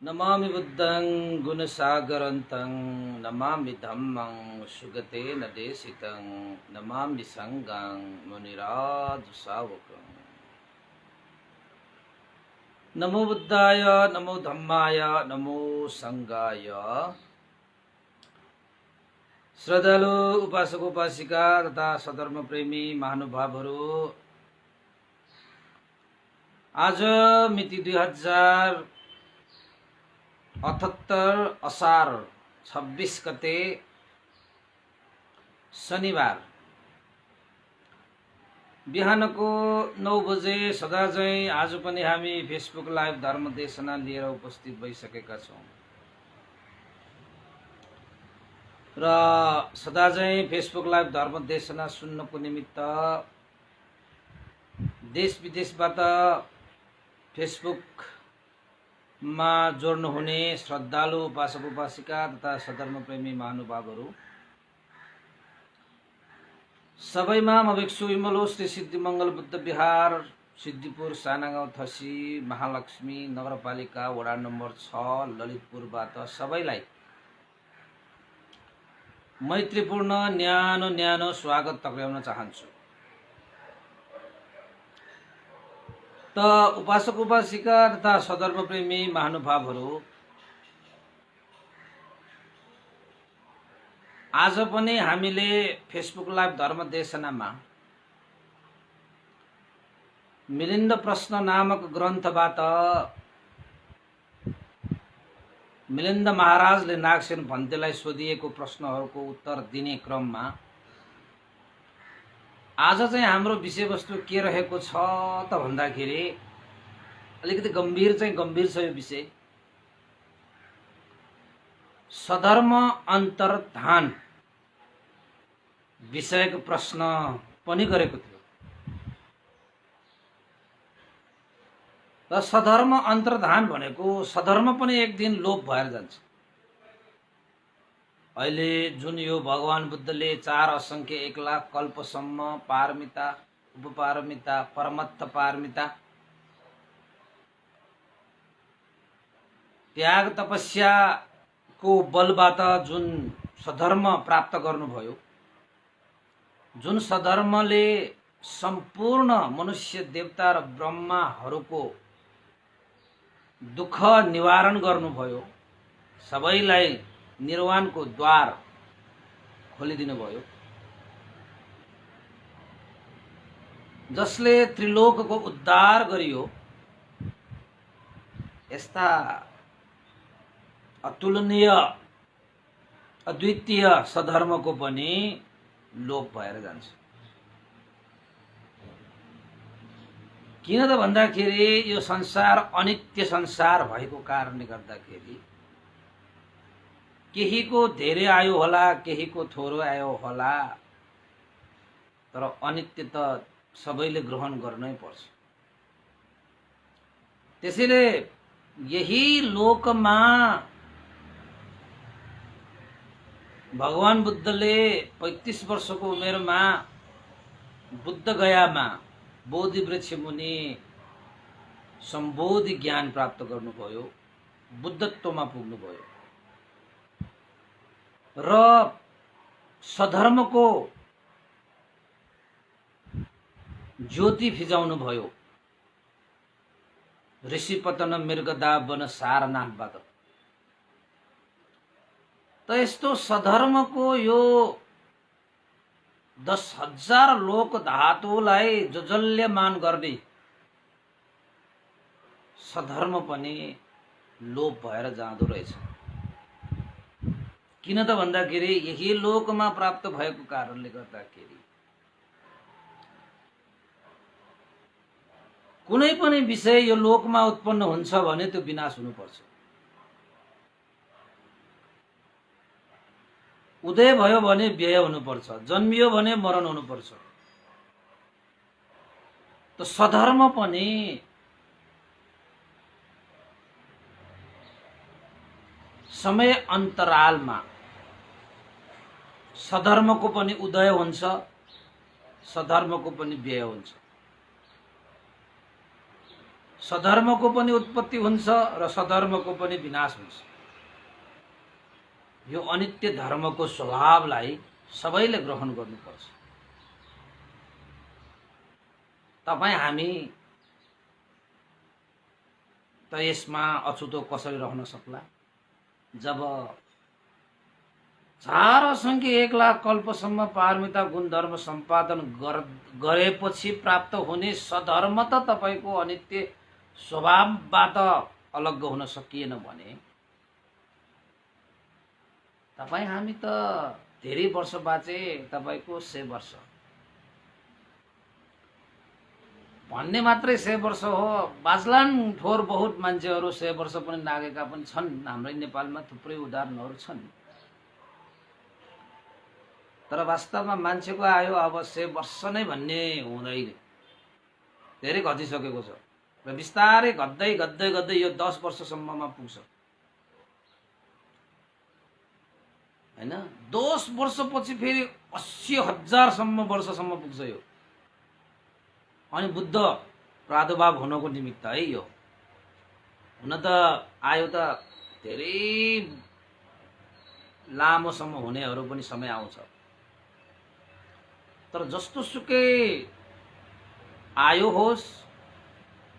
नमामि बुद्धं गुणसागरन्तं नमामि धम्मं सुगतेन देशितं नमामि संघं मुनिराजसावकं। नमो बुद्धाय नमो धम्माय नमो संघाय। श्रद्धालु उपासक उपासिका तथा सधर्म प्रेमी महानुभावहरू, आज मिति 2078 असार 26 गते शनिबार बिहानको 9 बजे सदाझैँ आज पनि हामी फेसबुक लाइभ धर्म देशना लिएर उपस्थित भइसकेका छौँ र सदाझैँ फेसबुक लाइभ धर्म देशना सुन्नको निमित्त देश विदेशबाट फेसबुकमा जोड्नुहुने श्रद्धालु उपासक उपासिका तथा सधर्म प्रेमी महानुभावहरू सबैमा म भिक्षु विमलो श्री सिद्धिमङ्गल बुद्ध विहार सिद्धिपुर सानागाउँ थसी महालक्ष्मी नगरपालिका वडा नम्बर 6 ललितपुरबाट सबैलाई मैत्रीपूर्ण न्यानो न्यानो स्वागत टक्र्याउन चाहन्छु। त उपासक उपासिका तथा सधर्म प्रेमी महानुभावहरू, आज पनि हामीले फेसबुक लाइभ धर्म देशनामा मिलिन्द प्रश्न नामक ग्रन्थबाट मिलिन्द महाराजले नागसेन भन्तेलाई सोधिएको प्रश्नहरूको उत्तर दिने क्रममा आज चाहिँ हाम्रो विषयवस्तु के रहेको छ त भन्दाखेरि अलिकति गम्भीर छ यो विषय। सधर्म अन्तर्धान विषयको प्रश्न पनि गरेको थियो र सधर्म अन्तर्धान भनेको सधर्म पनि एक दिन लोप भएर जान्छ। अहिले जुन यो भगवान बुद्धले 4 असंख्य 1 लाख कल्पसम्म पारमिता उपपारमिता परमत्थ पारमिता त्याग तपस्याको बलबाट जुन सधर्म प्राप्त गर्नुभयो, जुन सधर्मले सम्पूर्ण मनुष्य देवता र ब्रह्माहरूको दुःख निवारण गर्नुभयो, सबैलाई निर्वाणको द्वार खोलिदिनु भयो, जसले त्रिलोकको उद्धार गरियो, यस्ता अतुलनीय अद्वितीय सधर्मको पनि लोप भएर जान्छ। किन त भन्दाखेरि यो संसार अनित्य संसार भएको कारणले गर्दाखेरि केहीको धेरै आयो होला, केहीको थोरो आयो होला, तर अनित्य त सबैले ग्रहण गर्नै पर्छ। त्यसैले यही लोकमा भगवान बुद्धले 35 वर्षको उमेरमा बुद्ध गयामा बोधि वृक्ष मुनि सम्बोधि ज्ञान प्राप्त गर्नुभयो, बुद्धत्वमा पुग्नुभयो र सधर्मको ज्योति फिजाउनु भयो ऋषिपतन मृगदा वन सारनाथबाट। त यस्तो सधर्मको यो 10,000 लोक धातुलाई जजल्यमान गर्ने सधर्म पनि लोप भएर जाँदो रहेछ। किन त भन्दाखेरि यही लोकमा प्राप्त भएको कारणले गर्दाखेरि कुनै पनि विषय यो लोकमा उत्पन्न हुन्छ भने त्यो विनाश हुनुपर्छ। उदय भयो भने व्यय हुनुपर्छ, जन्मियो भने मरण हुनुपर्छ। त सधर्म पनि समय अन्तरालमा सधर्मको पनि उदय हुन्छ, सधर्मको पनि व्यय हुन्छ। सधर्मको पनि उत्पत्ति हुन्छ र सधर्मको पनि विनाश हुन्छ। यो अनित्य धर्मको स्वभावलाई सबैले ग्रहण गर्नुपर्छ। तपाईँ हामी त यसमा अछुतो कसरी रहन सक्ला? जब 4 असंख्य 1 लाख कल्पसम्म पारमिता गुणधर्म सम्पादन गरेपछि प्राप्त हुने सधर्म त तपाईको अनित्य स्वभावबाट अलग हुन सकिएन भने तपाईँ हामी त धेरै वर्ष बाँचे, तपाईको 100 वर्ष भन्ने मात्रै 100 वर्ष हो। बाँच्लान् थोर बहुत मान्छेहरू 100 वर्ष पनि नागेका पनि छन्। हाम्रै नेपालमा थुप्रै उदाहरणहरू छन्। तर वास्तवमा मान्छेको आयु अब 100 वर्ष नै भन्ने हुँदैन, धेरै घटिसकेको छ र बिस्तारै घट्दै घट्दै घट्दै यो 10 वर्षसम्ममा पुग्छ हैन। 10 वर्षपछि फेरि 80,000 वर्षसम्म पुग्छ यो। अनि बुद्ध प्रादुर्भाव हुनको निमित्त है यो। हुन त आयो त धेरै लामोसम्म हुनेहरू पनि समय आउँछ। तर जस्तो सुकै आयो होस्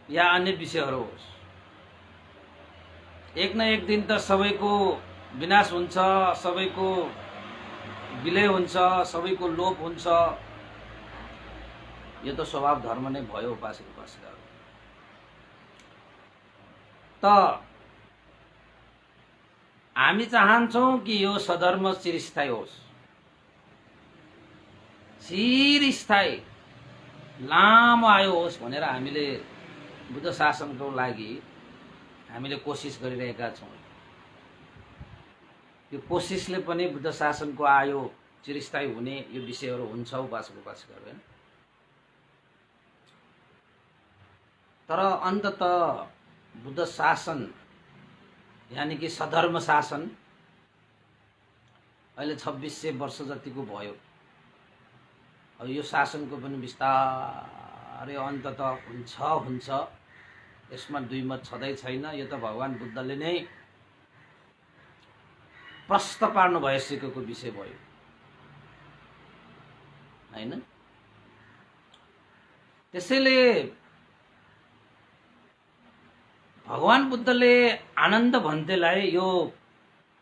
या अन्य विषयहरू होस्, एक न एक दिन त सबैको विनाश हुन्छ, सबैको विलय हुन्छ, सबैको लोप हुन्छ। यो त स्वभाव धर्म नै भयो उपासक उपासिकाहरू। त हामी चाहन्छौं कि यो सधर्म चिरस्थायी होस्, चिरस्थायी लामो आयु होस् भनेर हामीले बुद्ध शासनको लागि हामीले कोसिस गरिरहेका छौं। यो कोसिसले पनि बुद्ध शासनको आयु चिरस्थायी हुने यो विषयहरू हुन्छ उपासक उपासिकाहरू। तर अन्ततः बुद्ध शासन यानी कि सधर्म शासन अहिले 2600 वर्ष जतिको भयो। अब यो शासनको पनि बिस्तारै अन्ततः हुन्छ। यसमा दुई मत छँदै छैन। यो त भगवान बुद्धले नै प्रश्न पार्नु भइसकेको विषय भयो हैन। त्यसैले भगवान बुद्धले आनन्द भन्तेलाई यो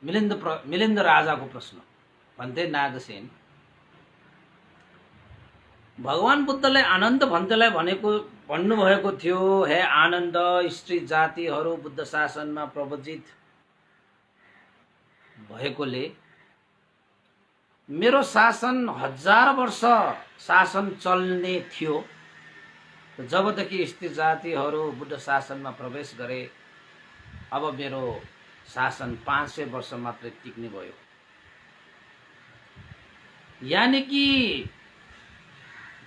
मिलिन्द राजाको प्रश्न भन्ते नागसेन, भगवान बुद्धले आनन्द भन्तेलाई भन्नुभएको थियो, हे आनन्द, स्त्री जातिहरू बुद्ध शासनमा प्रवजित भएकोले मेरो शासन 1000 वर्ष शासन चल्ने थियो। जबदेखि स्त्री जातिहरू बुद्ध शासनमा प्रवेश गरे अब मेरो शासन 500 वर्ष मात्रै टिक्ने भयो। यानी कि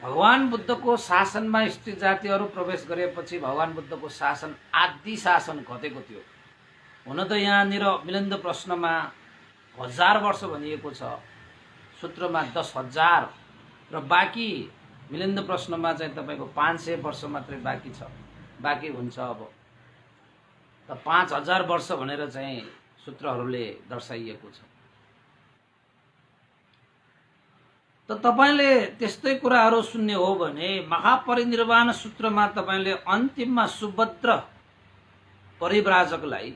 भगवान बुद्धको शासनमा स्त्री जातिहरू प्रवेश गरेपछि भगवान बुद्धको शासन आदि शासन घटेको थियो। हुन त यहाँनिर मिलिन्द प्रश्नमा 1000 वर्ष भनिएको छ, सूत्रमा 10,000 र बाँकी मिलिन्द प्रश्नमा चाहिँ तपाईको 500 वर्ष मात्रै बाँकी हुन्छ। अब त 5000 वर्ष भनेर चाहिँ सूत्रहरूले दर्शाइएको छ। त तपाईले त्यस्तै कुराहरू सुन्ने हो भने महापरिनिर्वाण सूत्रमा तपाईले अन्तिममा सुभद्र परिव्राजकलाई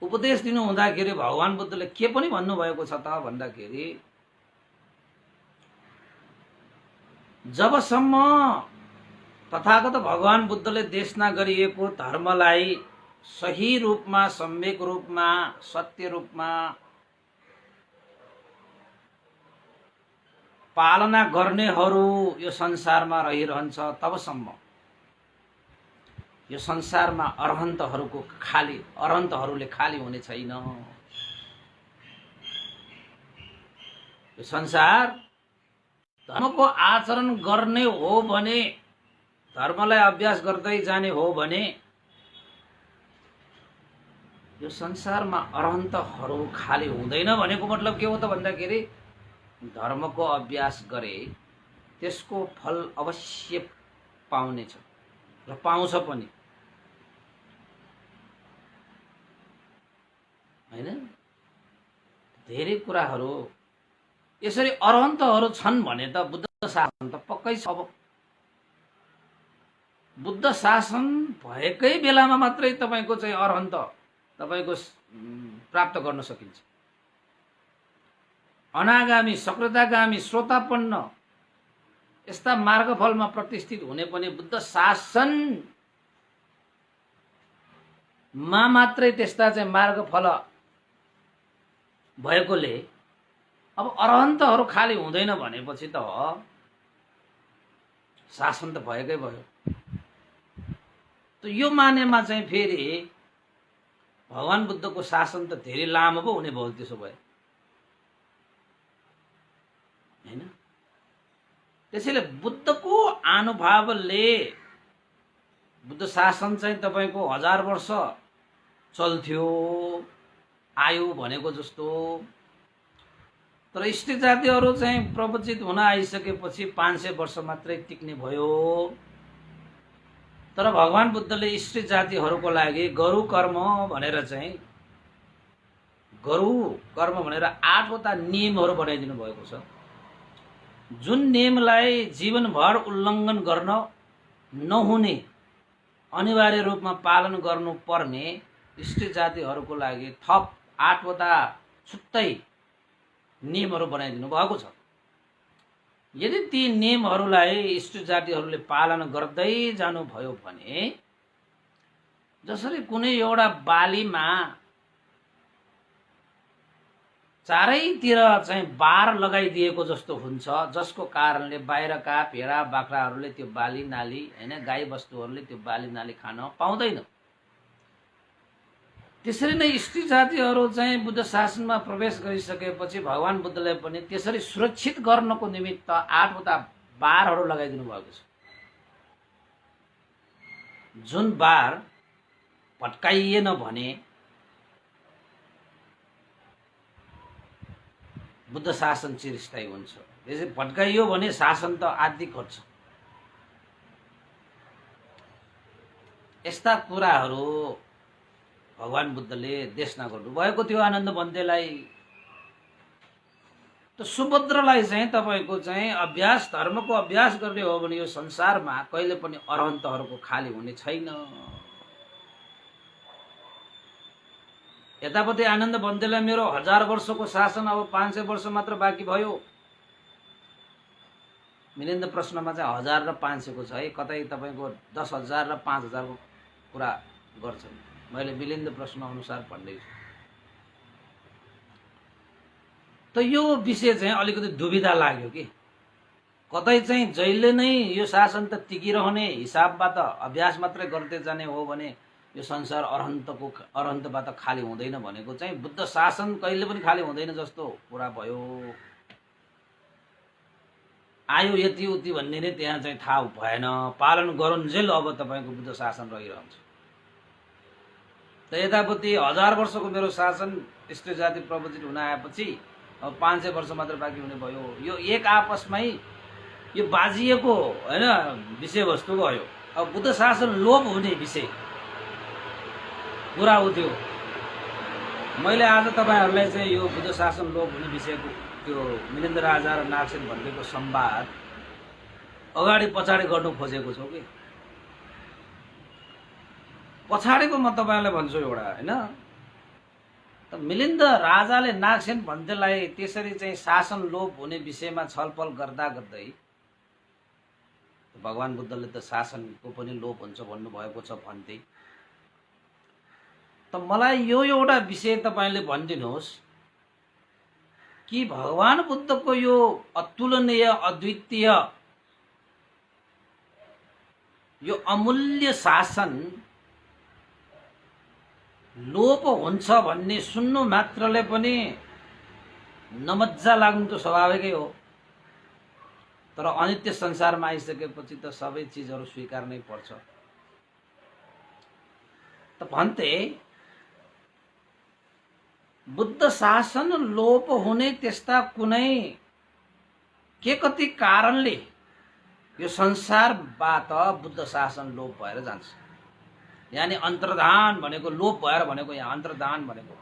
उपदेश दिनु हुँदाखेरि भगवान बुद्धले के पनि भन्नुभएको छ त भन्दाखेरि, जबसम्म तथागत भगवान बुद्धले देशना गरिएको धर्मलाई सही रूपमा, सम्यक रूपमा, सत्य रूपमा पालना गर्नेहरू यो संसारमा रहिरहन्छ, तबसम्म यो संसारमा अरहन्तहरूले खाली हुने छैन। यो संसार धर्मको आचरण गर्ने हो भने, धर्मलाई अभ्यास गर्दै जाने हो भने यो संसारमा अरहन्तहरू खाली हुँदैन। भनेको मतलब के हो त भन्दाखेरि धर्मको अभ्यास गरे त्यसको फल अवश्य पाउने छ। र पाउँछ पनि, हैन? धेरै कुराहरू यसरी अरहन्तहरू छन् भने त बुद्ध शासन त पक्कै छ। अब बुद्ध शासन भएकै बेलामा मात्रै तपाईँको चाहिँ अरहन्त तपाईँको प्राप्त गर्न सकिन्छ। अनागामी, सकृतागामी, श्रोतापन्न यस्ता मार्गफलमा प्रतिष्ठित हुने पनि बुद्ध शासनमा मात्रै त्यस्ता चाहिँ मार्गफल भएकोले अब अरहन्तहरू खाली हुँदैन भनेपछि त शासन त भएकै भयो। त यो मानेमा चाहिँ फेरि भगवान बुद्धको शासन त धेरै लामो पो हुने भयो त्यसो भए, हैन? त्यसैले बुद्धको अनुभवले बुद्ध शासन चाहिँ तपाईँको 1000 वर्ष चल्थ्यो आयो भनेको जस्तो। तर इष्ट जातिहरू चाहिँ प्रवचित हुन आइसकेपछि 500 वर्ष मात्रै टिक्ने भयो। तर भगवान बुद्धले इष्ट जातिहरूको लागि गरु कर्म भनेर 8वटा नियमहरू बनाइदिनु भएको छ, जुन नियमलाई जीवनभर उल्लङ्घन गर्न नहुने, अनिवार्य रूपमा पालन गर्नुपर्ने इष्ट जातिहरूको लागि थप 8वटा छुट्टै नियमहरू बनाइदिनु भएको छ। यदि ती नियमहरूलाई इष्ट जातिहरूले पालन गर्दै जानुभयो भने जसरी कुनै एउटा बालीमा चारैतिर चाहिँ बार लगाइदिएको जस्तो हुन्छ, जसको कारणले बाहिरका भेडा बाख्राहरूले त्यो बाली नाली, हैन, गाई बस्तुहरूले त्यो बाली नाली खान पाउँदैन। त्यसरी नै इष्ट जातिहरू चाहिँ बुद्ध शासनमा प्रवेश गरिसकेपछि भगवान बुद्धले पनि त्यसरी सुरक्षित गर्नको निमित्त 8वटा बारहरू लगाइदिनु भएको छ, जुन बार भट्काइएन भने बुद्ध शासन चिरस्थायी हुन्छ। त्यसै भट्काइयो भने शासन त आदि घट्छ। यस्ता कुराहरू भगवान बुद्धले देशना गर्नु भएको थियो आनन्द बन्देलाई। त सुभद्रलाई चाहिँ तपाईँको चाहिँ अभ्यास, धर्मको अभ्यास गर्ने हो भने यो संसारमा कहिले पनि अरहन्तहरूको खाली हुने छैन। यतापट्टि आनन्द बन्देलाई मेरो 1000 वर्षको शासन अब 500 वर्ष मात्र बाँकी भयो। मिलिन्द प्रश्नमा चाहिँ 1000 र 500 को छ है, कतै तपाईँको 10,000 र 5,000 को कुरा गर्छ। मैले मिलिन्द प्रश्न अनुसार भन्दैछु। त यो विषय चाहिँ अलिकति दुविधा लाग्यो कि कतै चाहिँ जहिले नै यो शासन त टिकिरहने हिसाबबाट अभ्यास मात्रै गर्दै जाने हो भने यो संसार अरहन्तबाट खाली हुँदैन भनेको चाहिँ बुद्ध शासन कहिले पनि खाली हुँदैन जस्तो कुरा भयो। आयो यति उति भन्ने नै त्यहाँ चाहिँ थाहा भएन। पालन गरुन्जेल अब तपाईँको बुद्ध शासन रहिरहन्छ। त यतापट्टि 1000 वर्षको मेरो शासन इष्ट जाति प्रवचित हुन आएपछि अब 500 वर्ष मात्र बाँकी हुने भयो। यो एक आपसमै यो बाजिएको हैन विषयवस्तु भयो। अब बुद्ध शासन लोप हुने विषय कुरा हो त्यो। मैले आज तपाईहरुलाई चाहिँ यो बुद्ध शासन लोप हुने विषयको त्यो मिलिन्द राजा र नागसेन भन्नेको संवाद अगाडि पछाडि गर्नु खोजेको छु कि पछाडिको म तपाईहरुलाई भन्छु एउटा हैन। त मिलिन्द राजाले नागसेन भन्देलाई त्यसरी चाहिँ शासन लोप हुने विषयमा छलफल गर्दा गर्दै भगवान बुद्धले त शासनको पनि लोप हुन्छ भन्नु भएको छ भन्दै। त मलाई यो एउटा विषय तपाईले भनिदिनुहोस् कि भगवान बुद्धको यो अतुलनीय अद्वितीय यो अमूल्य शासन लोप हुन्छ भन्ने सुन्नु मात्रले पनि नमज्जा लाग्नु त स्वाभाविकै हो। तर अनित्य संसारमा आइसकेपछि त सबै चीजहरु स्वीकार्नै पर्छ। त भन्थे बुद्ध शासन लोप हुने त्यस्ता कुनै के कति कारणले यो संसारबाट बुद्ध शासन लोप भएर जान्छ। यानि अन्तर्धान भनेको लोप भएर भनेको यहाँ अन्तर्धान भनेको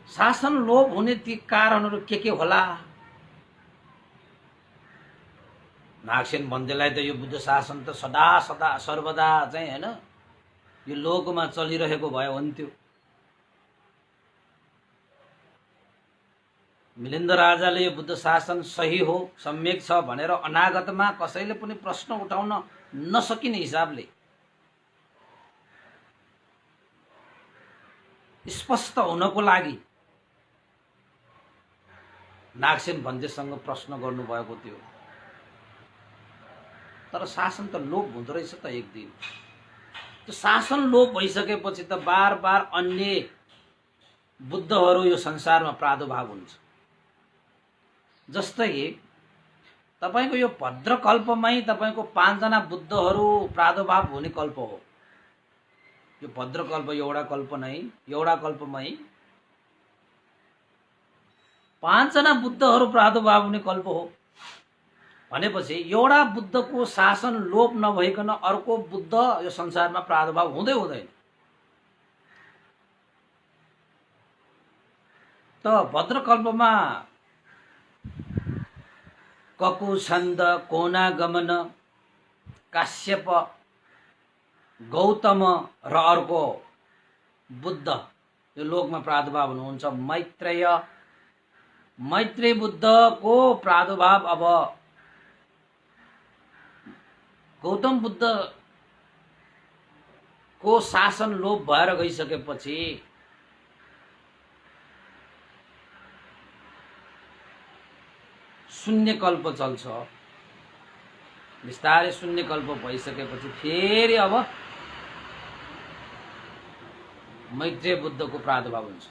शासन लोप हुने ती कारणहरू के होला? नागसेन भन्देलाई त यो बुद्ध शासन त सदा सदा सर्वदा चाहिँ हैन यो लोकमा चलिरहेको भए हुन्थ्यो। मिलिन्द राजाले यो बुद्ध शासन सही हो सम्यक छ भनेर अनागतमा कसैले पनि प्रश्न उठाउन नसकिने हिसाबले स्पष्ट हुनको लागि नागसेन भन्देसँग प्रश्न गर्नुभएको थियो। तर शासन त लोप हुँदो रहेछ त एक दिन। त्यो शासन लोप भइसकेपछि त बार बार अन्य बुद्धहरू यो संसारमा प्रादुर्भाव हुन्छ। जस्तै तपाईको यो भद्रकल्पमै तपाईको 5 जना बुद्धहरू प्रादुर्भाव हुने कल्प हो। यो भद्रकल्प एउटा कल्पमै 5 जना बुद्धहरू प्रादुर्भाव हुने कल्प हो भनेपछि एउटा बुद्धको शासन लोप नभइकन अर्को बुद्ध यो संसारमा प्रादुर्भाव हुँदैन। त भद्रकल्पमा ककु छन्द कोनागमन काश्यप गौतम र अर्को बुद्ध यो लोकमा प्रादुर्भाव हुनुहुन्छ। मैत्रेय बुद्धको प्रादुर्भाव अब गौतम बुद्ध को शासन लोप भएर गइसकेपछि शून्य कल्प चल्छ। बिस्तारै शून्य कल्प भइसकेपछि फेरि अब मैत्रेय बुद्धको प्रादुर्भाव हुन्छ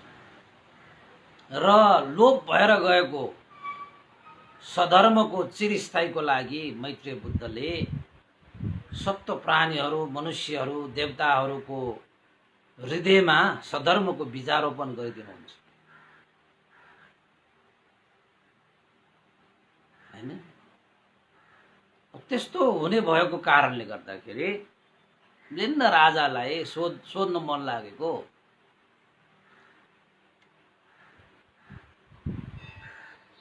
र लोप भएर गएको सधर्मको चिरस्थायीको लागि मैत्रेय बुद्धले सप्त प्राणीहरू मनुष्यहरू देवताहरूको हृदयमा सधर्मको बीजारोपण गरिदिनुहुन्छ हैन। त्यस्तो हुने भएको कारणले गर्दाखेरि मिलिन्द राजालाई सोध्न मन लागेको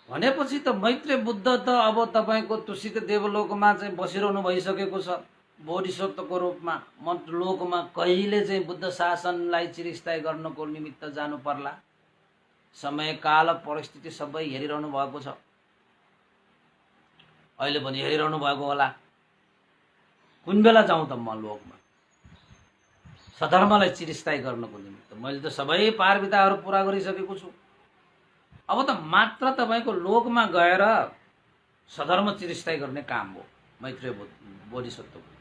भनेपछि त मैत्रेय बुद्ध त अब तपाईको तुसित देवलोकमा चाहिँ बसिरहनु भइसकेको छ बोधिसत्वको रूपमा। लोकमा कहिले चाहिँ बुद्ध शासनलाई चिरस्थायी गर्नको निमित्त जानु पर्ला समय काल परिस्थिति सबै हेरिरहनु भएको छ। अहिले पनि हेरिरहनु भएको होला कुन बेला जाउँ त म लोकमा सधर्मलाई चिरस्थायी गर्नको निमित्त। मैले त सबै पारविताहरू पूरा गरिसकेको छु। अब त मात्र तपाईको लोकमा गएर सधर्म चिरस्थायी गर्ने काम हो मैत्रेय बोधिसत्वको।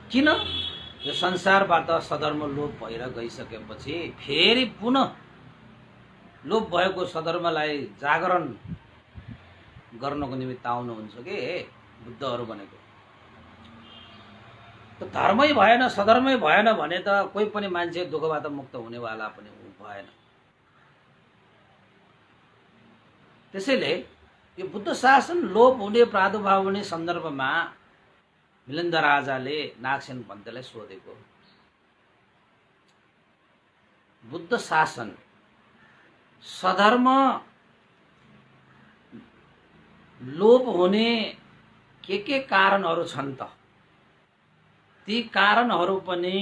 किन यो संसारबाट सधर्म लोप भएर गइसकेपछि फेरि पुनः लोप भएको सधर्मलाई जागरण गर्नको निमित्त आउनुहुन्छ के बुद्धहरू भनेको। त धर्मै भएन सधर्मै भएन भने त कोही पनि मान्छे दुःखबाट मुक्त हुनेवाला पनि भएन। त्यसैले यो बुद्ध शासन लोप हुने प्रादुर्भाव हुने सन्दर्भमा मिलिन्द राजाले नागसेन भन्तेलाई सोधेको बुद्ध शासन सधर्म लोप हुने के कारणहरू छन् त ती कारणहरू पनि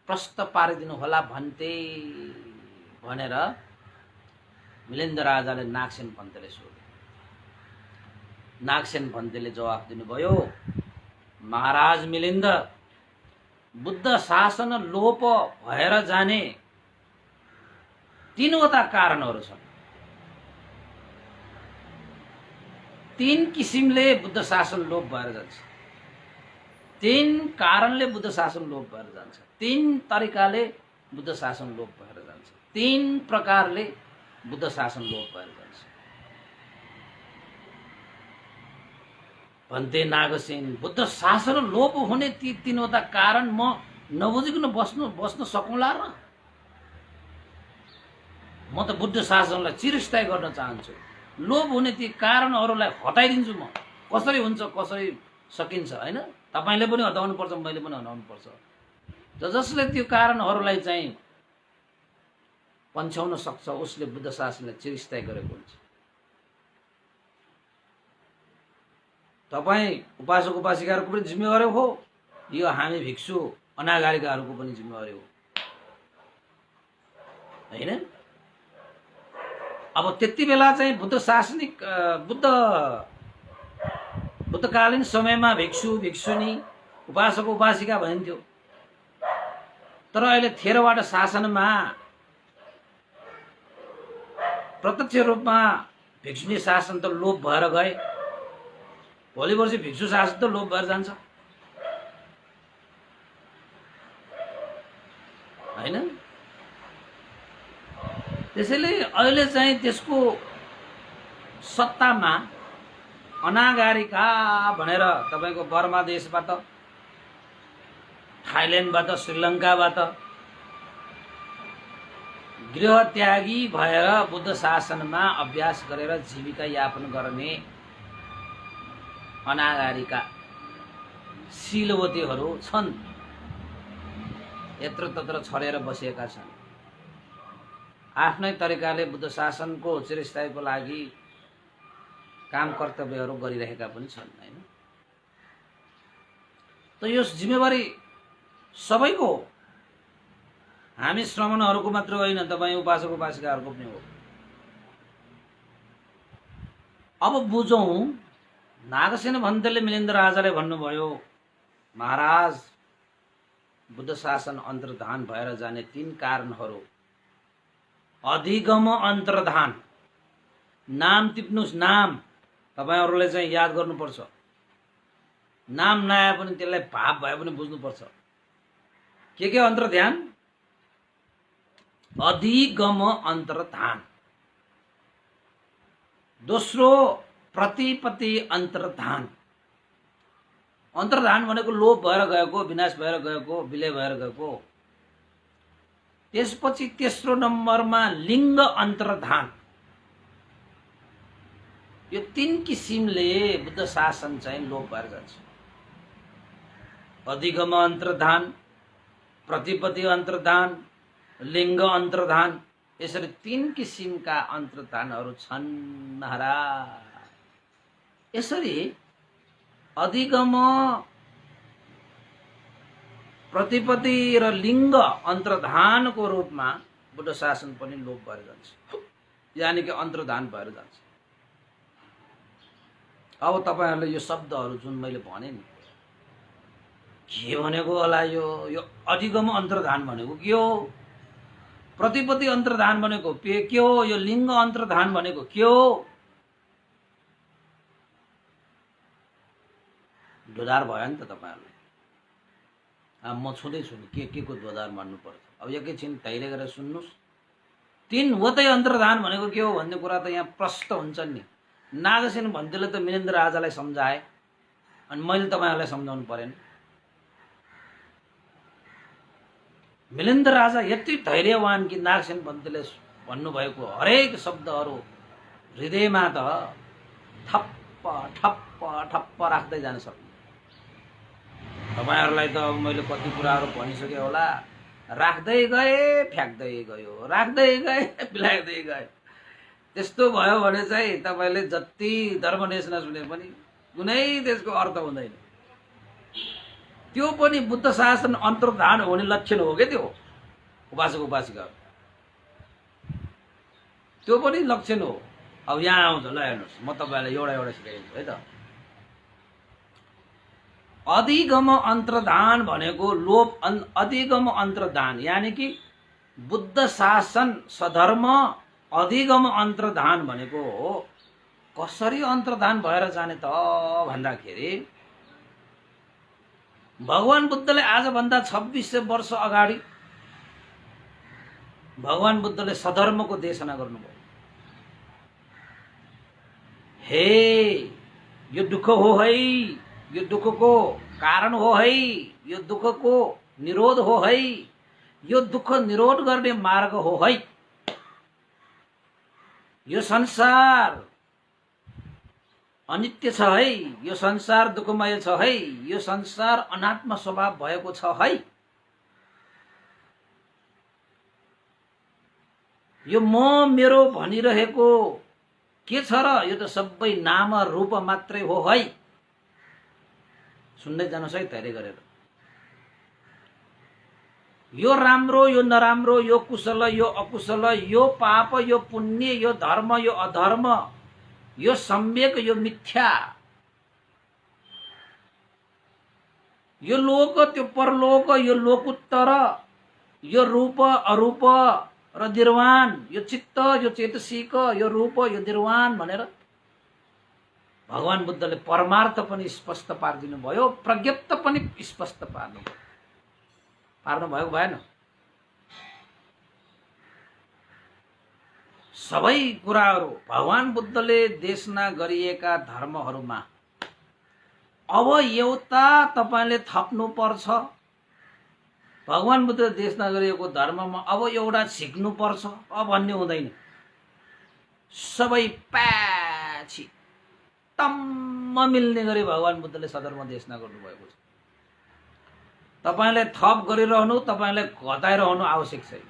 प्रश्न पारिदिनु होला भन्थे भनेर मिलिन्द राजाले नागसेन भन्तेले सोधे। नागसेन भन्तेले जवाफ दिनुभयो महाराज मिलिन्द बुद्ध शासन लोप भएर जाने 3वटा कारणहरू छन्। 3 किसिमले बुद्ध शासन लोप भएर जान्छ। 3 कारणले बुद्ध शासन लोप भएर जान्छ। 3 तरिकाले बुद्ध शासन लोप भएर जान्छ। 3 प्रकारले बुद्ध शासन लोप भएर जान्छ। भन्ते नागसेन बुद्ध शासन लोप हुने ती 3वटा कारण म नबुझिकन बस्न सकौँला र म त बुद्ध शासनलाई चिरस्थायी गर्न चाहन्छु। लोभ हुने ती कारणहरूलाई हटाइदिन्छु म। कसरी हुन्छ, कसरी सकिन्छ होइन? तपाईँले पनि हटाउनु पर्छ, मैले पनि हटाउनु पर्छ। जसले त्यो कारणहरूलाई चाहिँ पन्छाउन सक्छ उसले बुद्ध शासनलाई चिरस्थायी गरेको हुन्छ। तपाईँ उपासक उपासिकाहरूको पनि जिम्मेवारी हो, यो हामी भिक्षु अनागारिकाहरूको पनि जिम्मेवारी हो होइन? अब त्यति बेला चाहिँ बुद्धकालीन समयमा भिक्षु भिक्षुनी उपासक उपासिका भनिन्थ्यो। तर अहिले थेरवाद शासनमा प्रत्यक्ष रूपमा भिक्षुनी शासन त लोप भएर गए। भोलि पर्सि भिक्षु शासन त लोप भएर जान्छ होइन? त्यसैले अहिले चाहिँ त्यसको सत्तामा अनागारिका भनेर तपाईको बर्मा देशबाट, थाइल्यान्डबाट, श्रीलङ्काबाट गृहत्यागी भएर बुद्ध शासनमा अभ्यास गरेर जीविका यापन गर्ने अनागारिका सिलवतीहरू छन्, यत्र तत्र छरेर बसेका छन्। आफ्नै तरिकाले बुद्ध शासनको चिरस्थायीको लागि काम कर्तव्यहरू गरिरहेका पनि छन् हैन? त यो जिम्मेवारी सबैको हो, हामी श्रमणहरूको मात्र होइन, तपाईँ उपासक उपासिकाहरूको पनि हो। अब बुझौँ, नागसेन भन्तेले मिलिन्द्र राजाले भन्नुभयो, महाराज बुद्ध शासन अन्तर्धान भएर जाने 3 कारणहरू। अधिगम अन्तर्धान, नाम टिप्नुस्, नाम तपाईहरुले चाहिँ याद गर्नुपर्छ। नाम नआए पनि त्यसलाई भाव भए पनि बुझ्नुपर्छ। के अन्तर्ध्यान? अधिगम अन्तर्धान। दोस्रो प्रतिपत्ति अन्तर्धान। अन्तर्धान भनेको लोप भएर गएको, विनाश भएर गएको, विलय भएर गएको। त्यसपछि तेस्रो नम्बरमा लिङ्ग अन्तर्धान। यो 3 किसिमले बुद्ध शासन चाहिँ लोप भएर जान्छ। अधिगम अन्तर्धान, प्रतिपत्ति अन्तर्धान, लिङ्ग अन्तर्धान, यसरी 3 किसिमका अन्तर्धानहरू छन् महाराज। यसरी अधिगम, प्रतिपत्ति र लिङ्ग अन्तर्धानको रूपमा बुद्ध शासन पनि लोप भएर जान्छ, यानि कि अन्तर्धान भएर जान्छ। अब तपाईहरुले यो शब्दहरू जुन मैले भने नि, के भनेको होला यो अधिगम अन्तर्धान भनेको के हो? प्रतिपत्ति अन्तर्धान भनेको के हो? यो लिङ्ग अन्तर्धान भनेको के हो? दोधार भयो नि त तपाईहरुले। अब म छुँदैछु नि के को दोधार मान्नु पर्छ। अब एकैछिन धैर्य गरेर सुन्नुस्। 3 वतै अन्तर्धान भनेको के हो भन्ने कुरा त यहाँ प्रष्ट हुन्छ नि। नागसेन भन्तेले त मिलिन्द्र राजालाई सम्झाए, अनि मैले तपाईहरुलाई सम्झाउनु परेन। मिलिन्द्र राजा यति धैर्यवान कि नागसेन भन्तेले भन्नुभएको हरेक शब्दहरू हृदयमा त ठप्प ठप्प ठप्प राख्दै जान सक्ने। तपाईहरुलाई त अब मैले कति कुराहरू भनिसके होला। राख्दै गए फ्याक्दै गयो, राख्दै गए बिलाइदै गए। त्यस्तो भयो भने चाहिँ तपाईले जति धर्मदेशना सुने पनि कुनै त्यसको अर्थ हुँदैन। त्यो पनि बुद्ध शासन अन्तर्धान हुने लक्षण हो के त्यो उपासक उपासिका, त्यो पनि लक्षण हो। अब यहाँ आउँछ, ल हेर्नुस्, म तपाईलाई एउटा एउटा सिकाइदिन्छु है त। अधिगम अन्तर्धान भनेको लोप अधिगम अन्तर्धान, यानी कि बुद्ध शासन सधर्म अधिगम अन्तर्धान भनेको कसरी अन्तर्धान भएर जाने त भन्दाखेरि, भगवान बुद्धले आजभन्दा 2600 वर्ष अगाडि भगवान बुद्धले सधर्मको देशना गर्नुभयो। हे यो दुःख हो है, यो दुःखको कारण हो है, यो दुःखको निरोध हो है, यो दुःख निरोध गर्ने मार्ग हो है। यो संसार अनित्य छ है, यो संसार दुःखमय छ है, यो संसार अनात्म स्वभाव भएको छ है। यो म मेरो भनिरहेको के छ र? यो त सबै नाम रूप मात्रै हो है। सुन्दै जानुहोस् है धेरै गरेर। यो राम्रो, यो नराम्रो, यो कुशल, यो अकुशल, यो पाप, यो पुण्य, यो धर्म, यो अधर्म, यो सम्यक, यो मिथ्या, यो लोक, त्यो परलोक, यो लोकोत्तर, यो रूप, अरूप र निर्वाण, यो चित्त, यो चेतसिक, यो रूप, यो निर्वाण भनेर भगवान बुद्धले परमार्थ पनि स्पष्ट पारिदिनु भयो, प्रज्ञप्त पनि स्पष्ट पार्नु भएको भएन। सबै कुराहरू भगवान बुद्धले देशना गरिएका धर्महरूमा अब एउटा तपाईले थप्नु पर्छ। भगवान बुद्धले देशना गरिएको धर्ममा अब एउटा सिक्नु पर्छ भन्ने हुँदैन। सबै प्याछि टम्म मिल्ने गरी भगवान बुद्धले सधर्म देशना गर्नुभएको छ। तपाईले थप गरिरहनु, तपाईले घटाइरहनु आवश्यक छैन।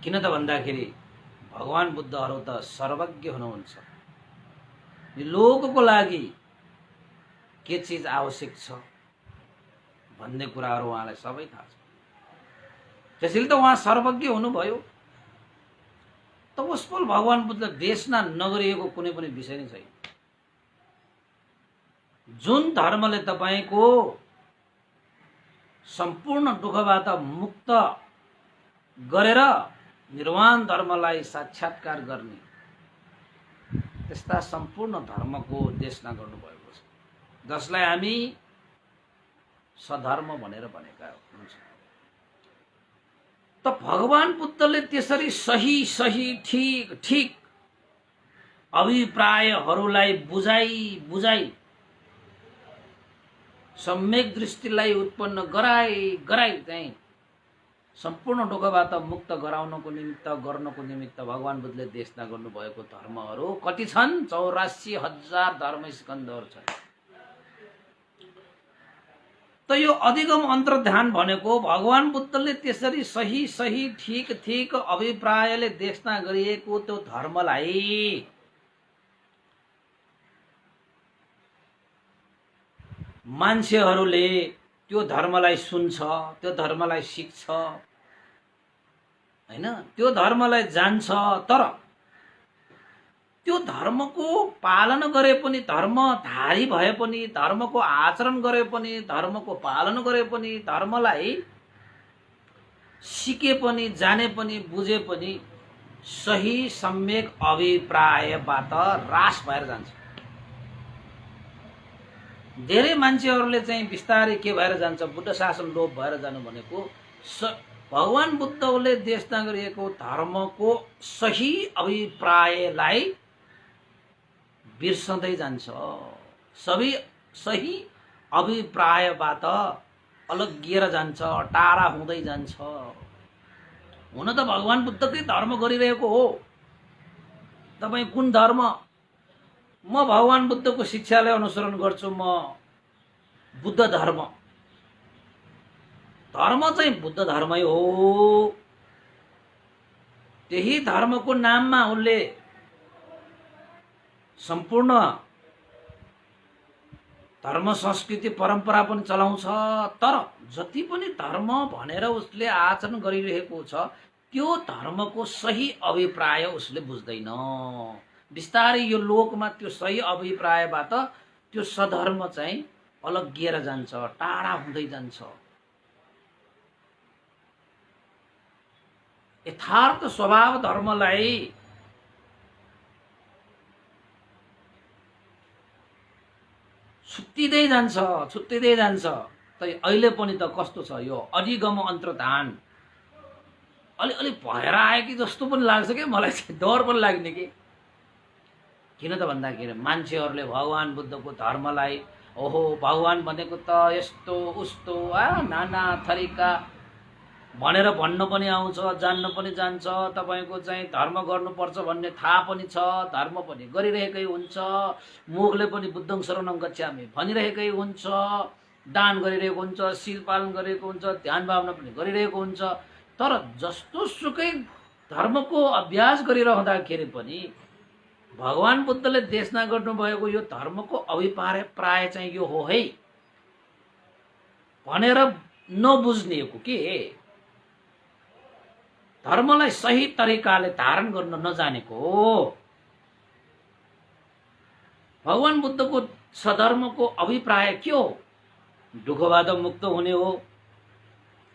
किन त भन्दाखेरि भगवान बुद्धहरू त सर्वज्ञ हुनुहुन्छ। यो लोकको लागि के चीज आवश्यक छ भन्ने कुराहरू उहाँलाई सबै थाहा छ। त्यसैले त उहाँ सर्वज्ञ हुनुभयो। त उसपल भगवान बुद्ध देशना नगरिएको कुनै पनि विषय नै छैन। जुन धर्मले तपाईको सम्पूर्ण दुःखबाट मुक्त गरेर निर्वाण धर्मलाई साक्षात्कार गर्ने, त्यस्ता सम्पूर्ण धर्मको देशना गर्नुभएको छ, जसलाई हामी सधर्म भनेर भनेका हुन्छ। त भगवान बुद्धले त्यसरी सही सही ठीक ठीक अभिप्रायहरूलाई बुझाई सम्यक दृष्टिलाई उत्पन्न गराई चाहिँ सम्पूर्ण दुःखबाट मुक्त गराउनको निमित्त गर्नको निमित्त भगवान बुद्धले देशना गर्नुभएको धर्महरू कति छन्? 84,000 धर्म स्कन्धहरू छन्। त यो अधिगम अन्तर्ध्यान भनेको भगवान बुद्धले त्यसरी सही सही ठीक ठीक अभिप्रायले देशना गरिएको त्यो धर्मलाई मान्छेहरूले त्यो धर्मलाई सुन्छ, त्यो धर्मलाई सिक्छ हैन, त्यो धर्मलाई जान्छ। तर त्यो धर्मको पालन गरे पनि, धर्मधारी भए पनि, धर्मको आचरण गरे पनि, धर्मको पालन गरे पनि, धर्मलाई सिके पनि, जाने पनि, बुझे पनि सही सम्यक अभिप्रायबाट ह्रास भएर जान्छ। धेरै मान्छेहरूले चाहिँ बिस्तारै के भएर जान्छ? बुद्ध शासन लोप भएर जानु भनेको भगवान बुद्धले देशना गरिएको धर्मको सही अभिप्रायलाई बिर्सँदै जान्छ। सही अभिप्रायबाट अलग्गिएर जान्छ, टाढा हुँदै जान्छ। हुन त भगवान बुद्धकै धर्म गरिरहेको हो। तपाईँ कुन धर्म? म भगवान बुद्धको शिक्षालाई अनुसरण गर्छु, म बुद्ध धर्म। धर्म चाहिँ बुद्ध धर्मै हो। त्यही धर्मको नाममा उनले सम्पूर्ण धर्म संस्कृति परम्परा पनि चलाउँछ। तर जति पनि धर्म भनेर उसले आचरण गरिरहेको छ, त्यो धर्मको सही अभिप्राय उसले बुझ्दैन। बिस्तारै यो लोकमा त्यो सही अभिप्रायबाट त्यो सधर्म चाहिँ अलग्गिएर जान्छ, टाढा हुँदै जान्छ। यथार्थ स्वभाव धर्मलाई छुट्टिँदै जान्छ। त अहिले पनि त कस्तो छ यो अधिगम अन्तर्धान अलि भएर आयो कि जस्तो पनि लाग्छ कि मलाई चाहिँ डर पनि लाग्ने कि। किन त भन्दाखेरि मान्छेहरूले भगवान बुद्धको धर्मलाई ओहो भगवान भनेको त यस्तो उस्तो नाना थरीका भनेर भन्न पनि आउँछ, जान्न पनि जान्छ। तपाईँको चाहिँ धर्म गर्नुपर्छ भन्ने थाहा पनि छ, धर्म पनि गरिरहेकै हुन्छ, मुखले पनि बुद्धं शरणं गच्छामि भनिरहेकै हुन्छ, दान गरिरहेको हुन्छ, शील पालन गरिरहेको हुन्छ, ध्यान भावना पनि गरिरहेको हुन्छ। तर जस्तो सुकै धर्मको अभ्यास गरिरहँदाखेरि पनि भगवान बुद्धले देशना गर्नुभएको यो धर्मको अभिप्राय चाहिँ यो हो है भनेर नबुझ्नेको के, धर्मलाई सही तरिकाले धारण गर्न नजानेको। भगवान बुद्धको सधर्मको अभिप्राय के हो? दुःखबाट मुक्त हुने हो,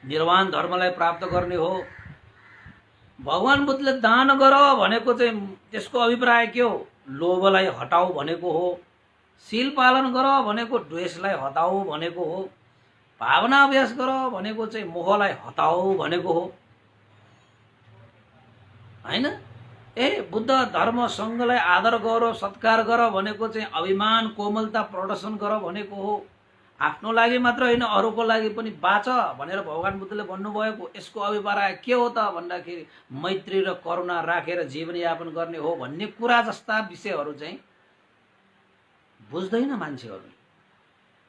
निर्वाण धर्मलाई प्राप्त गर्ने हो। भगवान बुद्धले दान गर भनेको चाहिँ त्यसको अभिप्राय के हो? लोभलाई हटाऊ भनेको हो। शील पालन गर भनेको द्वेषलाई हटाऊ भनेको हो। भावना अभ्यास गर भनेको चाहिँ मोहलाई हटाऊ भनेको हो, हैन? बुद्ध धर्म सङ्घलाई आदर गौरव सत्कार गर भनेको चाहिँ अभिमान कोमलता प्रदर्शन गर भनेको हो। आफ्नो लागि मात्र होइन अरूको लागि पनि बाँच भनेर भगवान बुद्धले भन्नुभएको। यसको अभिप्राय के हो त भन्दाखेरि मैत्री र करुणा राखेर जीवनयापन गर्ने हो भन्ने कुरा जस्ता विषयहरू चाहिँ बुझ्दैन मान्छेहरू।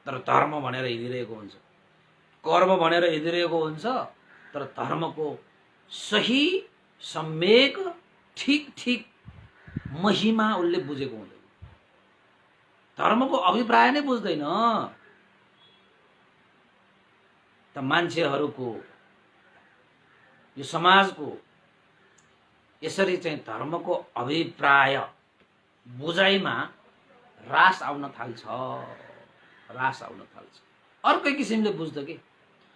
तर धर्म भनेर हिँडिरहेको हुन्छ, कर्म भनेर हिँडिरहेको हुन्छ। तर धर्मको सही सम्यक ठीक महिमा उसले बुझेको हुँदैन, धर्मको अभिप्राय नै बुझ्दैन। त मान्छेहरूको यो समाजको यसरी चाहिँ धर्मको अभिप्राय बुझाइमा रास आउन थाल्छ, अर्कै किसिमले बुझ्छ कि।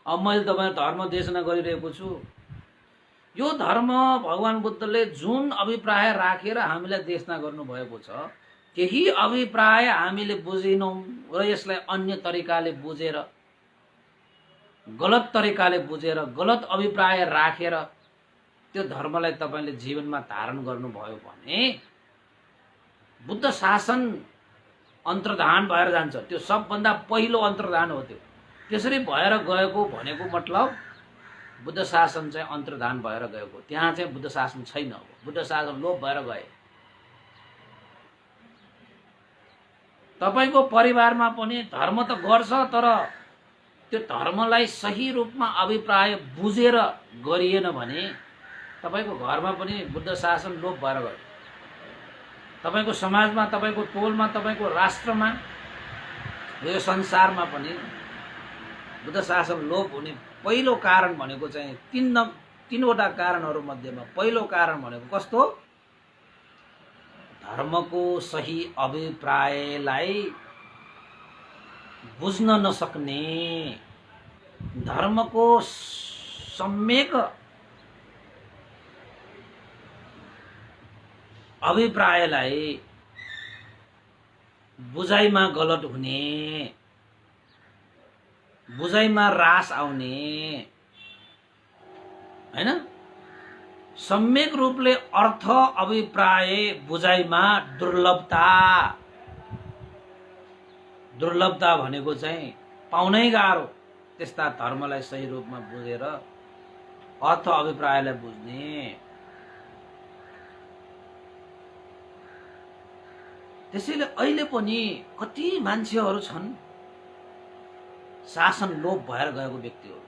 अब मैले तपाईँ धर्म देशना गरिरहेको छु, यो धर्म भगवान बुद्धले जुन अभिप्राय राखेर हामीलाई देशना गर्नुभएको छ त्यही अभिप्राय हामीले बुझेनौँ र यसलाई अन्य तरिकाले बुझेर, गलत तरिकाले बुझेर, गलत अभिप्राय राखेर त्यो धर्मलाई तपाईँले जीवनमा धारण गर्नुभयो भने बुद्ध शासन अन्तर्धान भएर जान्छ। त्यो सबभन्दा पहिलो अन्तर्धान हो। त्यो त्यसरी भएर गएको भनेको मतलब बुद्ध शासन चाहिँ अन्तर्धान भएर गएको, त्यहाँ चाहिँ बुद्ध शासन छैन। बुद्ध शासन लोप भएर गए। तपाईँको परिवारमा पनि धर्म त गर्छ, तर त्यो धर्मलाई सही रूपमा अभिप्राय बुझेर गरिएन भने तपाईँको घरमा पनि बुद्ध शासन लोप भएर गयो। तपाईँको समाजमा, तपाईँको टोलमा, तपाईँको राष्ट्रमा, यो संसारमा पनि बुद्ध शासन लोप हुने पहिलो कारण भनेको चाहिँ तीनवटा कारणहरू मध्येमा पहिलो कारण भनेको कस्तो? धर्मको सही अभिप्रायलाई बुझ्न नसक्ने, धर्मको सम्यक अभिप्रायलाई बुझाइमा गलत हुने, बुझाइमा रास आउने, हैन? सम्यक रूपले अर्थ अभिप्राय बुझाइमा दुर्लभता भनेको चाहिँ पाउनै गाह्रो। त्यस्ता धर्मलाई सही रूपमा बुझेर अर्थ अभिप्रायलाई बुझ्ने। त्यसैले अहिले पनि कति मान्छेहरू छन् शासन लोप भएर गएको व्यक्तिहरू,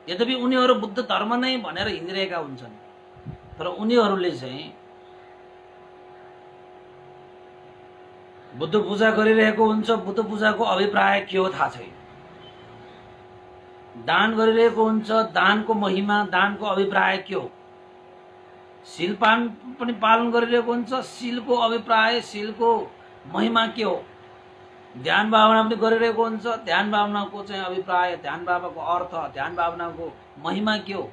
यद्यपि उनीहरू बुद्ध धर्म नै भनेर हिँडिरहेका हुन्छन्, तर उनीहरूले चाहिँ बुद्ध पूजा गरिरहेको हुन्छ। बुद्ध पूजाको अभिप्राय के हो थाहा छैन। दान गरिरहेको हुन्छ, दानको महिमा, दानको अभिप्राय के हो? शील पनि पालन गरिरहेको हुन्छ, शीलको अभिप्राय, शीलको महिमा के हो? ध्यान भावना पनि गरिरहेको हुन्छ, ध्यान भावनाको चाहिँ अभिप्राय, ध्यान भावनाको अर्थ, ध्यान भावनाको महिमा के हो?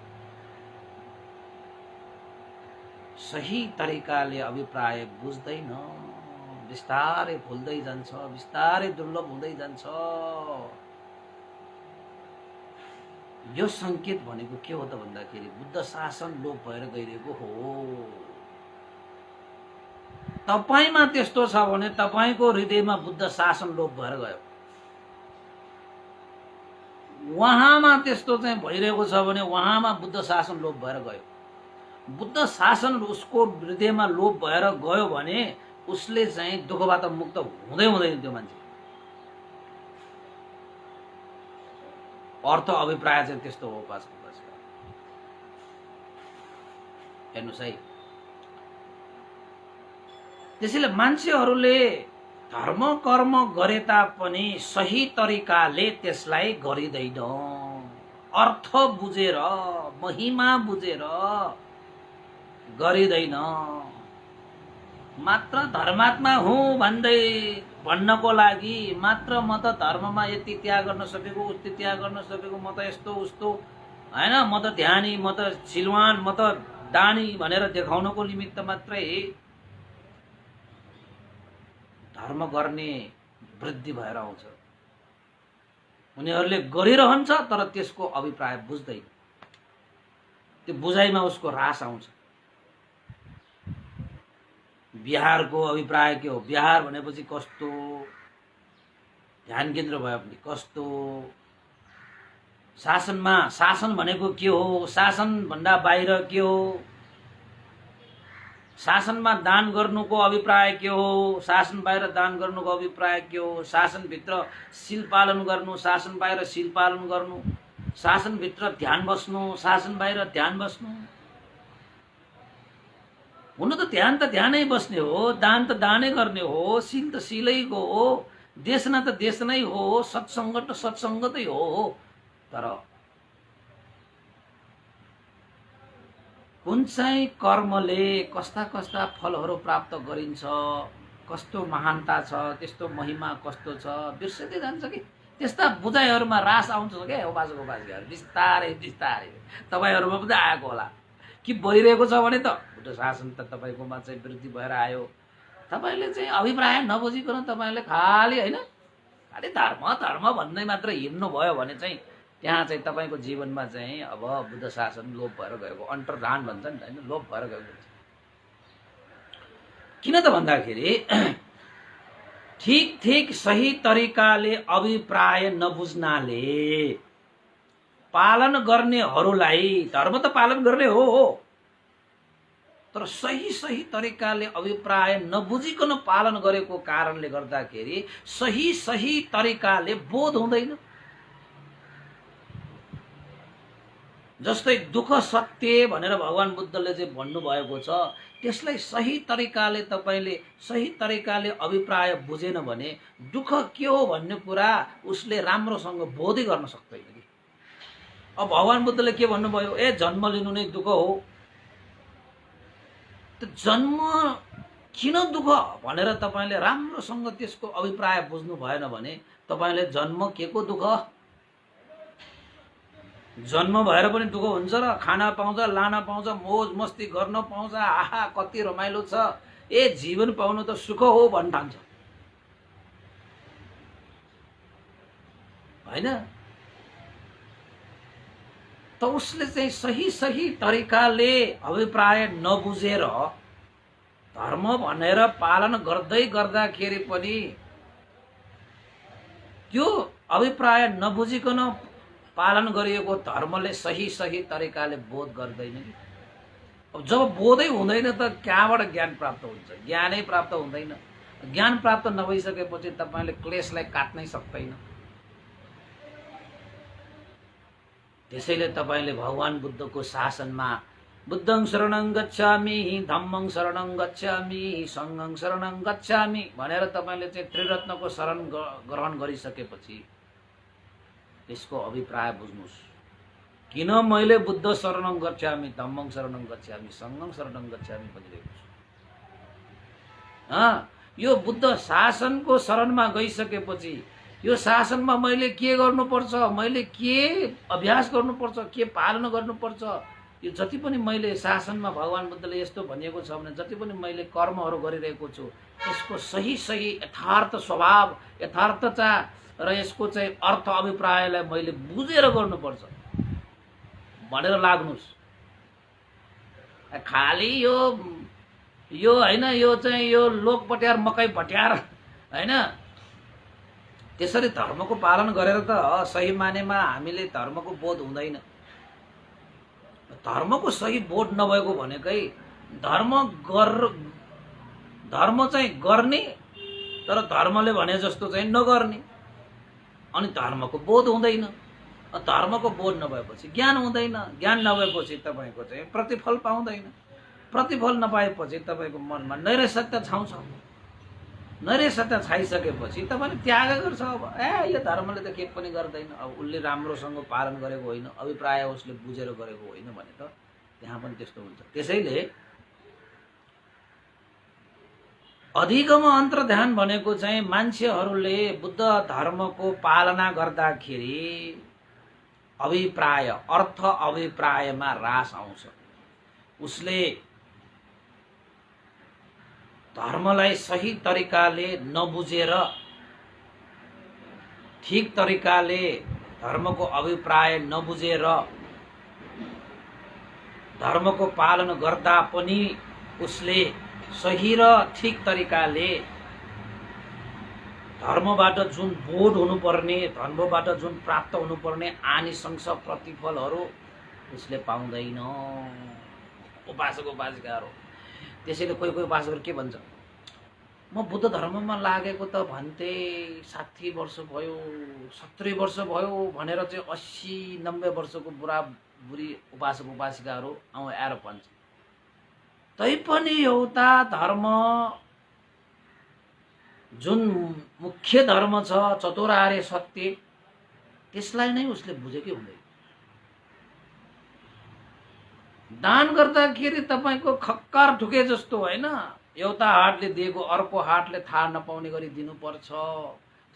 सही तरिकाले अभिप्राय बुझ्दैन, बिस्तारै भुल्दै जान्छ, बिस्तारै दुर्लभ हुँदै जान्छ। यो संकेत भनेको के हो त भन्दाखेरि बुद्ध शासन लोप भएर गइरहेको हो। तपाईमा त्यस्तो छ भने तपाईको हृदयमा बुद्ध शासन लोप भएर गयो। उहाँमा त्यस्तो चाहिँ भइरहेको छ भने उहाँमा बुद्ध शासन लोप भएर गयो। बुद्ध शासन उसको हृदयमा लोप भएर गयो भने उसले चाहिँ दुःखबाट मुक्त हुँदै हुँदैन त्यो मान्छे। अर्थ अभिप्राय चाहिँ त्यस्तो हो पास हेर्नुहोस् है। त्यसैले मान्छेहरूले धर्म कर्म गरे तापनि सही तरिकाले त्यसलाई गरिँदैन। अर्थ बुझेर महिमा बुझेर गरिँदैन। मात्र धर्मात्मा हुँ भन्नको लागि मात्र म त धर्ममा यति त्याग गर्न सकेको उति त्याग गर्न सकेको म त यस्तो उस्तो हैन म त ध्यानी म त सिलवान म त दानी भनेर देखाउनको निमित्त मात्रै धर्म गर्ने वृद्धि भएर आउँछ। उनीहरूले गरिरहन्छ तर त्यसको अभिप्राय बुझ्दैन। त्यो बुझाइमा उसको ह्रास आउँछ। बिहारको अभिप्राय के हो? बिहार भनेपछि कस्तो ध्यान केन्द्र भयो भने कस्तो शासन भनेको के हो? शासन भन्दा बाहिर के हो? शासनमा दान गर्नुको अभिप्राय के हो? शासन बाहिर दान गर्नुको अभिप्राय के हो? शासनभित्र शील पालन गर्नु, शासन बाहिर शील पालन गर्नु, शासनभित्र ध्यान बस्नु, शासन बाहिर ध्यान बस्नु। हुन त ध्यानै बस्ने हो, दान त दानै गर्ने हो, शील त शीलैको हो, देशना त देश नै हो, सत्सङ्ग त सत्सङ्गतै हो। तर कुन चाहिँ कर्मले कस्ता कस्ता फलहरू प्राप्त गरिन्छ, कस्तो महानता छ, त्यस्तो महिमा कस्तो छ बिर्सदै जान्छ कि। त्यस्ता बुझाइहरूमा रास आउँछ क्या उपासकहरू बिस्तारै बिस्तारै तपाईँहरूमा पनि आएको होला कि भइरहेको छ भने त बुद्ध शासन त तपाईँकोमा चाहिँ वृद्धि भएर आयो। तपाईँले चाहिँ अभिप्राय नबुझिकन तपाईँले खालि होइन खालि धर्म धर्म भन्दै मात्र हिँड्नु भयो भने चाहिँ त्यहाँ चाहिँ तपाईँको जीवनमा चाहिँ अब बुद्ध शासन लोप भएर गएको, अन्तर्धान भन्छ नि होइन, लोप भएर गएको हुन्छ। किन त भन्दाखेरि ठीक सही तरिकाले अभिप्राय नबुझ्नाले पालन गर्नेहरूलाई धर्म त पालन गर्ने हो तर सही तरिकाले अभिप्राय नबुझिकन पालन गरेको कारणले गर्दाखेरि सही तरिकाले बोध हुँदैन। जस्तै दुःख सत्य भनेर भगवान बुद्धले चाहिँ भन्नुभएको छ, त्यसलाई सही तरिकाले तपाईले सही तरिकाले अभिप्राय बुझेन भने दुःख के हो भन्ने कुरा उसले राम्रोसँग बोधै गर्न सक्दैन कि। अब भगवान बुद्धले के भन्नुभयो? ए जन्म लिनु नै दुःख हो। त जन्म किन दुःख भनेर तपाईले राम्रोसँग त्यसको अभिप्राय बुझ्नु भएन भने तपाईले जन्म के को दुःख? जन्म भएर पनि दुःख हुन्छ र खाना पाउँछ, लान पाउँछ, मोज मस्ती गर्न पाउँछ, आहा कति रमाइलो छ, ए जीवन पाउनु त सुख हो भन्न ठान्छ हैन। त उसले चाहिँ सही तरिकाले अभिप्राय नबुझेर धर्म भनेर पालन गर्दै गर्दाखेरि पनि त्यो अभिप्राय नबुझिकन पालन गरिएको धर्मले सही तरिकाले बोध गर्दैन कि। अब जब बोधै हुँदैन त कहाँबाट ज्ञान प्राप्त हुन्छ? ज्ञानै प्राप्त हुँदैन। ज्ञान प्राप्त नभइसकेपछि तपाईले क्लेशलाई काट्नै सक्दैन। त्यसैले तपाईले भगवान बुद्धको शासनमा बुद्धं शरणं गच्छामि, धम्मं शरणं गच्छामि, संघं शरणं गच्छामि भनेर तपाईले चाहिँ त्रिरत्नको शरण ग्रहण गरिसकेपछि यसको अभिप्राय बुझ्नुस्। किन मैले बुद्ध शरणं गच्छामि, धम्मं शरणं गच्छामि, संघं शरणं गच्छामि भनिरहेको छु? यो बुद्ध शासनको शरणमा गइसकेपछि यो शासनमा मैले के गर्नुपर्छ, मैले के अभ्यास गर्नुपर्छ, के पालन गर्नुपर्छ, यो जति पनि मैले शासनमा भगवान बुद्धले यस्तो भनिएको छ भने जति पनि मैले कर्महरू गरिरहेको छु यसको सही यथार्थ स्वभाव, यथार्थता र यसको चाहिँ अर्थ अभिप्रायलाई मैले बुझेर गर्नुपर्छ भनेर लाग्नुस्। खाली यो हैन, यो चाहिँ यो लोक पट्यार मकै भट्यार हैन, त्यसरी धर्मको पालन गरेर त सही मानेमा हामीले धर्मको बोध हुँदैन। धर्मको सही बोध नभएको भनेकै धर्म चाहिँ गर्ने तर धर्मले भने जस्तो चाहिँ नगर्ने, अनि धर्मको बोध हुँदैन। धर्मको बोध नभएपछि ज्ञान हुँदैन, ज्ञान नभएपछि तपाईँको चाहिँ प्रतिफल पाउँदैन, प्रतिफल नपाएपछि तपाईँको मनमा नैराश्यता छाउँछ। नैराश्यता छाइसकेपछि तपाईँले त्याग गर्छ। अब यो धर्मले त केही पनि गर्दैन, अब उसले राम्रोसँग पालन गरेको होइन, अभिप्राय उसले बुझेर गरेको होइन भने त त्यहाँ पनि त्यस्तो हुन्छ। त्यसैले अधिगम अन्तर्ध्यान भनेको चाहिँ मान्छेहरूले बुद्ध धर्मको पालना गर्दाखेरि अभिप्राय अर्थ अभिप्रायमा ह्रास आउँछ। उसले धर्मलाई सही तरिकाले नबुझेर ठीक तरिकाले धर्मको अभिप्राय नबुझेर धर्मको पालन गर्दा पनि उसले सही र ठीक तरिकाले धर्मबाट जुन बोध हुनुपर्ने, धर्मबाट जुन प्राप्त हुनुपर्ने आनिशंस प्रतिफलहरू उसले पाउँदैन उपासक उपासिकाहरू। त्यसैले कोही कोही उपासकहरू के भन्छ, म बुद्ध धर्ममा लागेको त भन्थे 60 वर्ष भयो, 70 वर्ष भयो भनेर चाहिँ 80-90 वर्षको बुढाबुढी उपासक उपासिकाहरू आएर भन्छ। तैपनि एउटा धर्म जुन मुख्य धर्म छ चतुरार्य सत्य, त्यसलाई नै उसले बुझेकै हुँदैन। दान गर्दाखेरि तपाईँको खक्कर ठुके जस्तो होइन, एउटा हातले दिएको अर्को हातले थाहा नपाउने गरी दिनुपर्छ।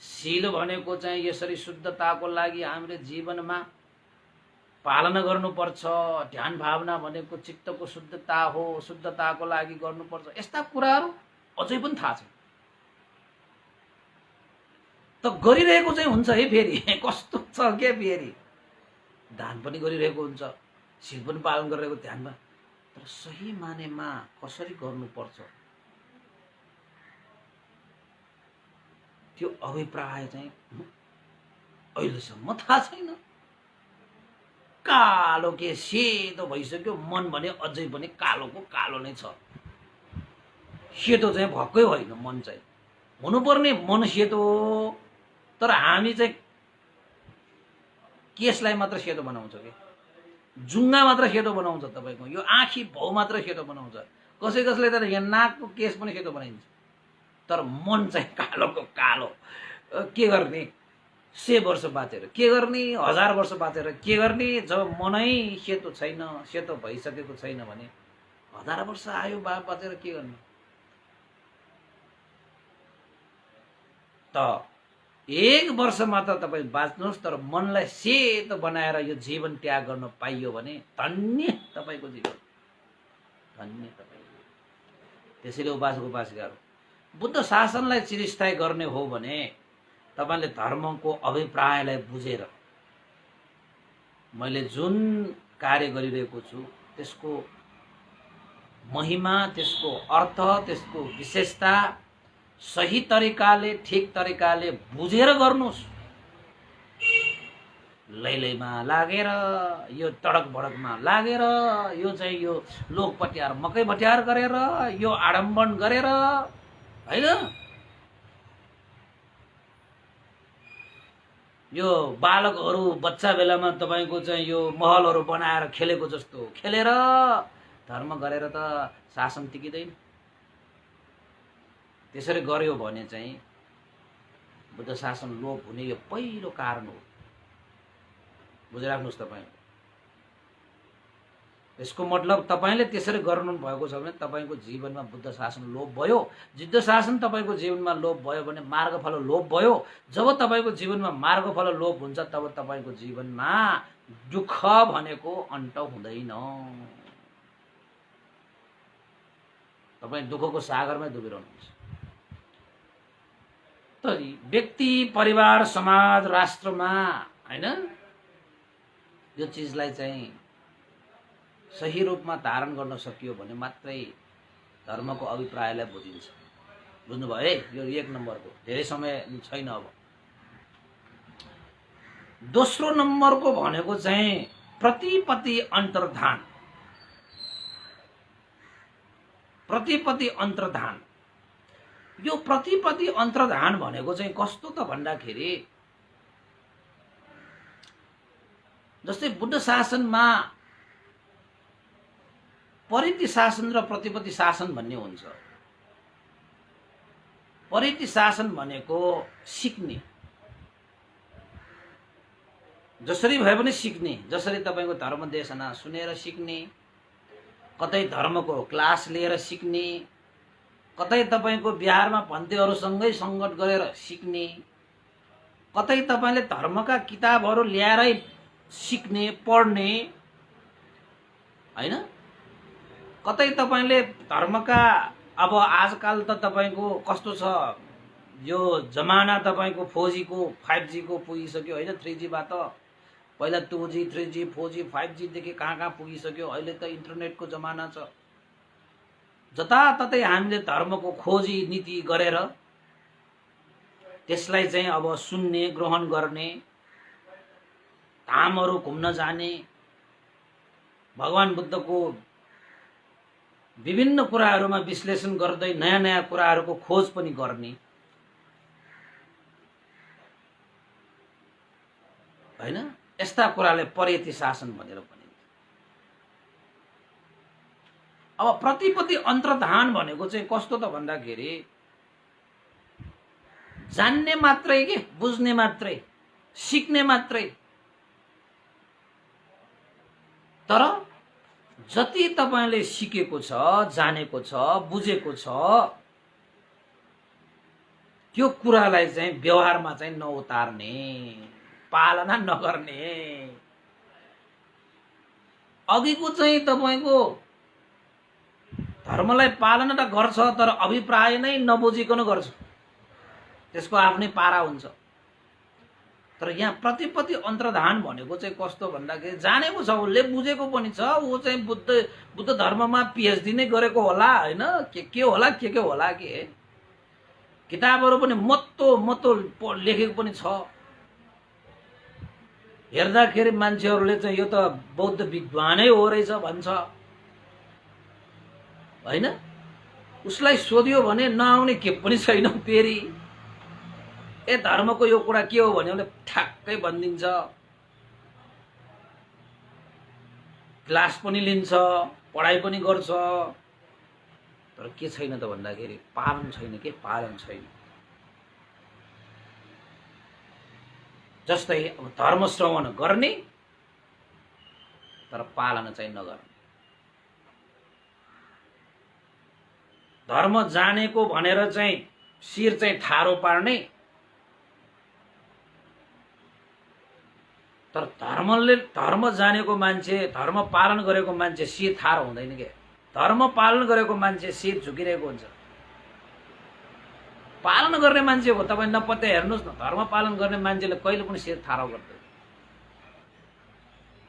शील भनेको चाहिँ यसरी शुद्धताको लागि हामीले जीवनमा पालना गर्नुपर्छ। ध्यान भावना भनेको चित्तको शुद्धता हो, शुद्धताको लागि गर्नुपर्छ। यस्ता कुराहरू अझै पनि थाहा छैन। त गरिरहेको चाहिँ हुन्छ है, फेरि कस्तो छ के, फेरि दान पनि गरिरहेको हुन्छ, शील पनि पालन गरिरहेको ध्यानमा, तर सही मानेमा कसरी गर्नुपर्छ त्यो अभिप्राय चाहिँ अहिलेसम्म थाहा छैन। कालो के सेतो भइसक्यो, मन भने अझै पनि कालोको कालो नै छ। सेतो चाहिँ भक्कै होइन, मन चाहिँ हुनुपर्ने मन सेतो हो, तर हामी चाहिँ केसलाई मात्र सेतो बनाउँछ कि, जुङ्गा मात्र सेतो बनाउँछ। तपाईँको यो आँखी भाउ मात्र सेतो बनाउँछ, कसै कसैले त यहाँ नाकको केस पनि सेतो बनाइन्छ, तर मन चाहिँ कालोको कालो। के गर्ने, 100 वर्ष बाँचेर के गर्ने, 1000 वर्ष बाँचेर के गर्ने, जब मनै सेतो छैन, सेतो भइसकेको छैन भने 1000 वर्ष आयो बाँचेर के गर्ने। त 1 वर्ष मात्र तपाईँ बाँच्नुहोस्, तर मनलाई सेतो बनाएर यो जीवन त्याग गर्न पाइयो भने धन्य तपाईँको जीवन, धन्य तपाईँको। त्यसैले उपासक उपासिकाहरू, बुद्ध शासनलाई चिरस्थायी गर्ने हो भने तपाईँले धर्मको अभिप्रायलाई बुझेर मैले जुन कार्य गरिरहेको छु त्यसको महिमा, त्यसको अर्थ, त्यसको विशेषता सही तरिकाले ठीक तरिकाले बुझेर गर्नुहोस्। लैलैमा लागेर, यो तडक भडकमा लागेर, यो चाहिँ यो लोक पट्यार मकै भट्यार गरेर, यो आडम्बन गरेर होइन, यो बालकहरू बच्चा बेलामा तपाईँको चाहिँ यो महलहरू बनाएर खेलेको जस्तो खेलेर धर्म गरेर त शासन टिकिँदैन। त्यसरी गर्यो भने चाहिँ बुद्ध शासन लोप हुने यो पहिलो कारण हो, बुझिराख्नुहोस् तपाईँ। यसको मतलब तपाईँले त्यसरी गर्नु भएको छ भने तपाईँको जीवनमा बुद्ध शासन लोप भयो। बुद्ध शासन तपाईँको जीवनमा लोप भयो भने मार्गफल लोप भयो। जब तपाईँको जीवनमा मार्गफल लोप हुन्छ तब तपाईँको जीवनमा दुःख भनेको अन्त हुँदैन। तपाईँ दुःखको सागरमै डुबिरहनुहुन्छ। तरी व्यक्ति, परिवार, समाज, राष्ट्रमा हैन यो चीजलाई चाहिँ सही रूपमा धारण गर्न सकियो भने मात्रै धर्मको अभिप्रायलाई बुझिन्छ। बुझ्नुभयो है? यो 1 नम्बरको। धेरै समय छैन अब। दोस्रो नम्बरको भनेको चाहिँ प्रतिपत्ति अन्तर्धान। प्रतिपत्ति अन्तर्धान, यो प्रतिपत्ति अन्तर्धान भनेको चाहिँ कस्तो त भन्दाखेरि जस्तै बुद्ध शासनमा परिधि शासन र प्रतिपत्ति शासन भन्ने हुन्छ। परिधि शासन भनेको सिक्ने, जसरी भए पनि सिक्ने, जसरी तपाईको धर्म देशना सुनेर सिक्ने, कतै धर्मको क्लास लिएर सिक्ने, कतै तपाईको बिहारमा भन्तेहरूसँगै सङ्गत गरेर सिक्ने, कतै तपाईले धर्मका किताबहरू ल्याएरै सिक्ने पढ्ने हैन, कतै तपाईले धर्मका अब आजकल त तपाईको कस्तो छ यो जमाना तपाईको 4G को 5G को पुगिसक्यो हैन, 3G बाट पहिला 2G 3G 4G 5G देखि कहाँ पुगिसक्यो। अहिले त इन्टरनेटको जमाना छ। जताततै हामीले धर्मको खोजी नीति गरेर त्यसलाई चाहिँ अब सुन्ने ग्रहण गर्ने, धामहरू घुम्न जाने, भगवान बुद्धको विभिन्न कुराहरूमा विश्लेषण गर्दै नयाँ नयाँ कुराहरूको खोज पनि गर्ने हैन, यस्ता कुराले परिधि शासन भनेर भनिन्छ। अब प्रतिपत्ति अन्तर्धान भनेको चाहिँ कस्तो त भन्दाखेरि जान्ने मात्रै के, बुझ्ने मात्रै, सिक्ने मात्रै, तर जति तपाईले सिकेको छ, जानेको छ, बुझेको छ, त्यो कुरालाई चाहिँ व्यवहारमा चाहिँ नउतार्ने, पालना नगर्ने। अघिको चाहिँ तपाईको धर्मलाई पालना त गर्छ तर अभिप्राय नै नबुझिकन गर्छ, त्यसको आफ्नै पारा हुन्छ। तर यहाँ प्रतिपत्ति अन्तर्धान भनेको चाहिँ कस्तो भन्दाखेरि जानेको छ, उसले बुझेको पनि छ, ऊ चाहिँ बुद्ध धर्ममा PhD नै गरेको होला हैन, के होला के होला के किताबहरू पनि मत्तो लेखेको पनि छ। हेर्दाखेरि मान्छेहरूले चाहिँ यो त बौद्ध विद्वानै हो रहेछ भन्छ हैन। उसलाई सोध्यो भने नआउने के पनि छैन फेरि। ए धर्मको यो कुरा के हो भने उसले ठ्याक्कै भनिदिन्छ, क्लास पनि लिन्छ, पढाइ पनि गर्छ, तर के छैन त भन्दाखेरि पालन छैन, के पालन छैन। जस्तै अब धर्म श्रवण गर्ने तर पालन चाहिँ नगर्ने, धर्म जानेको भनेर चाहिँ शिर चाहिँ ठाडो पार्ने, तर धर्म जानेको मान्छे, धर्म पालन गरेको मान्छे शिर ठाडो हुँदैन के। धर्म पालन गरेको मान्छे शिर झुकिरहेको हुन्छ। पालन गर्ने मान्छे हो तपाईँ नपत्या हेर्नुहोस् न, धर्म पालन गर्ने मान्छेले कहिले पनि शिर ठाडो गर्दैन।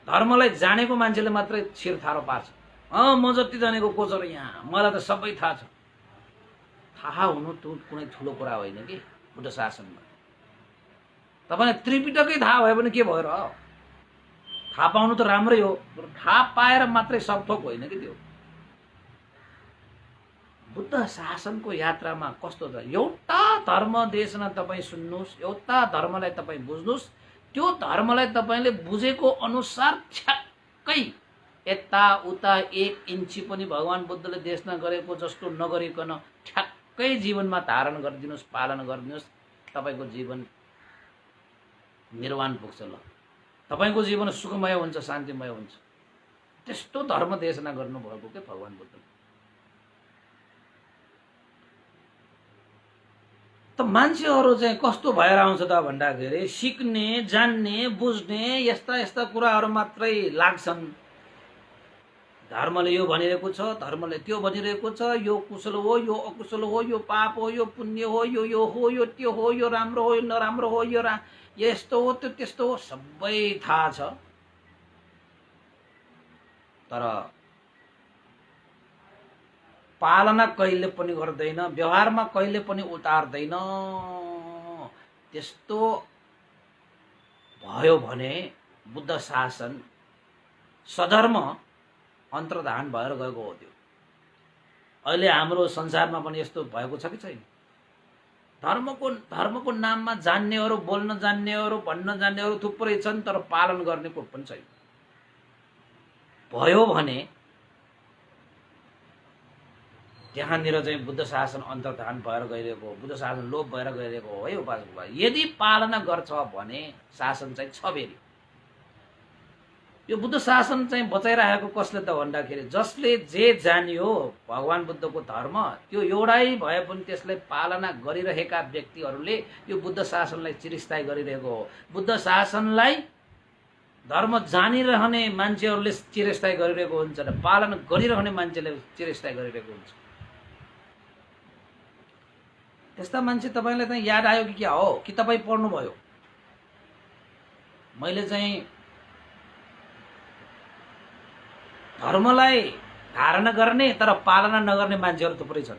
धर्मलाई जानेको मान्छेले मात्रै शिर ठाडो पार्छ। म जति जानेको को छ र यहाँ, मलाई त सबै थाहा छ। थाहा हुनु त कुनै ठुलो कुरा होइन कि बुद्ध शासनमा। तपाईलाई त्रिपिटकै थाहा भयो भने के भयो र? थाहा पाउनु त राम्रै हो, तर थाहा पाएर मात्रै सबथोक होइन कि त्यो। बुद्ध शासनको यात्रामा कस्तो छ, एउटा धर्म देशना तपाईँ सुन्नुहोस्, एउटा धर्मलाई तपाईँ बुझ्नुहोस्, त्यो धर्मलाई तपाईले बुझेको अनुसार ठ्याक्कै यताउता 1 इन्ची पनि भगवान बुद्धले देशना गरेको जस्तो नगरिकन ठ्याक्कै जीवनमा धारण गरिदिनुहोस्, पालन गरिदिनुहोस्, तपाईको जीवन निर्वाण पुग्छ। ल तपाईको जीवन सुखमय हुन्छ, शान्तिमय हुन्छ। त्यस्तो धर्म देशना गर्नुभएको के भगवान बुद्धले। त मान्छेहरू चाहिँ कस्तो भएर आउँछ त भन्दाखेरि सिक्ने, जान्ने, बुझ्ने यस्ता यस्ता कुराहरू मात्रै लाग्छन्। धर्मले यो भनिरहेको छ, धर्मले त्यो भनिरहेको छ, यो कुशल हो, यो अकुशल हो, यो पाप हो, यो पुण्य हो, यो हो, यो त्यो हो, यो राम्रो हो, यो नराम्रो हो, यो यस्तो हो, त्यो त्यस्तो हो, सबै थाहा छ। तर पालना कहिले पनि गर्दैन, व्यवहारमा कहिले पनि उतार्दैन। त्यस्तो भयो भने बुद्ध शासन सधर्म अन्तर्धान भएर गएको हो। त्यो अहिले हाम्रो संसारमा पनि यस्तो भएको छ कि छैन? धर्मको नाममा जान्नेहरू, बोल्न जान्नेहरू, भन्न जान्नेहरू थुप्रै छन्, तर पालन गर्ने को पनि छैन। भयो भने त्यहाँनिर चाहिँ बुद्ध शासन अन्तर्धान भएर गइरहेको हो, बुद्ध शासन लोप भएर गइरहेको हो है उपासक भाइ। यदि पालना गर्छ भने शासन चाहिँ छ फेरि। यो बुद्ध शासन चाहिँ बचाइरहेको कसले त भन्दाखेरि जसले जे जान्यो भगवान बुद्धको धर्म, त्यो एउटै भए पनि त्यसलाई पालना गरिरहेका व्यक्तिहरूले यो बुद्ध शासनलाई चिरस्थायी गरिरहेको हो। बुद्ध शासनलाई धर्म जानिरहने मान्छेहरूले चिरस्थायी गरिरहेको हुन्छ र पालन गरिरहने मान्छेले चिरस्थायी गरिरहेको हुन्छ। त्यस्ता मान्छे तपाईलाई चाहिँ याद आयो कि क्या हो? कि तपाईँ पढ्नुभयो? मैले चाहिँ धर्मलाई धारणा गर्ने तर पालना नगर्ने मान्छेहरू थुप्रै छन्।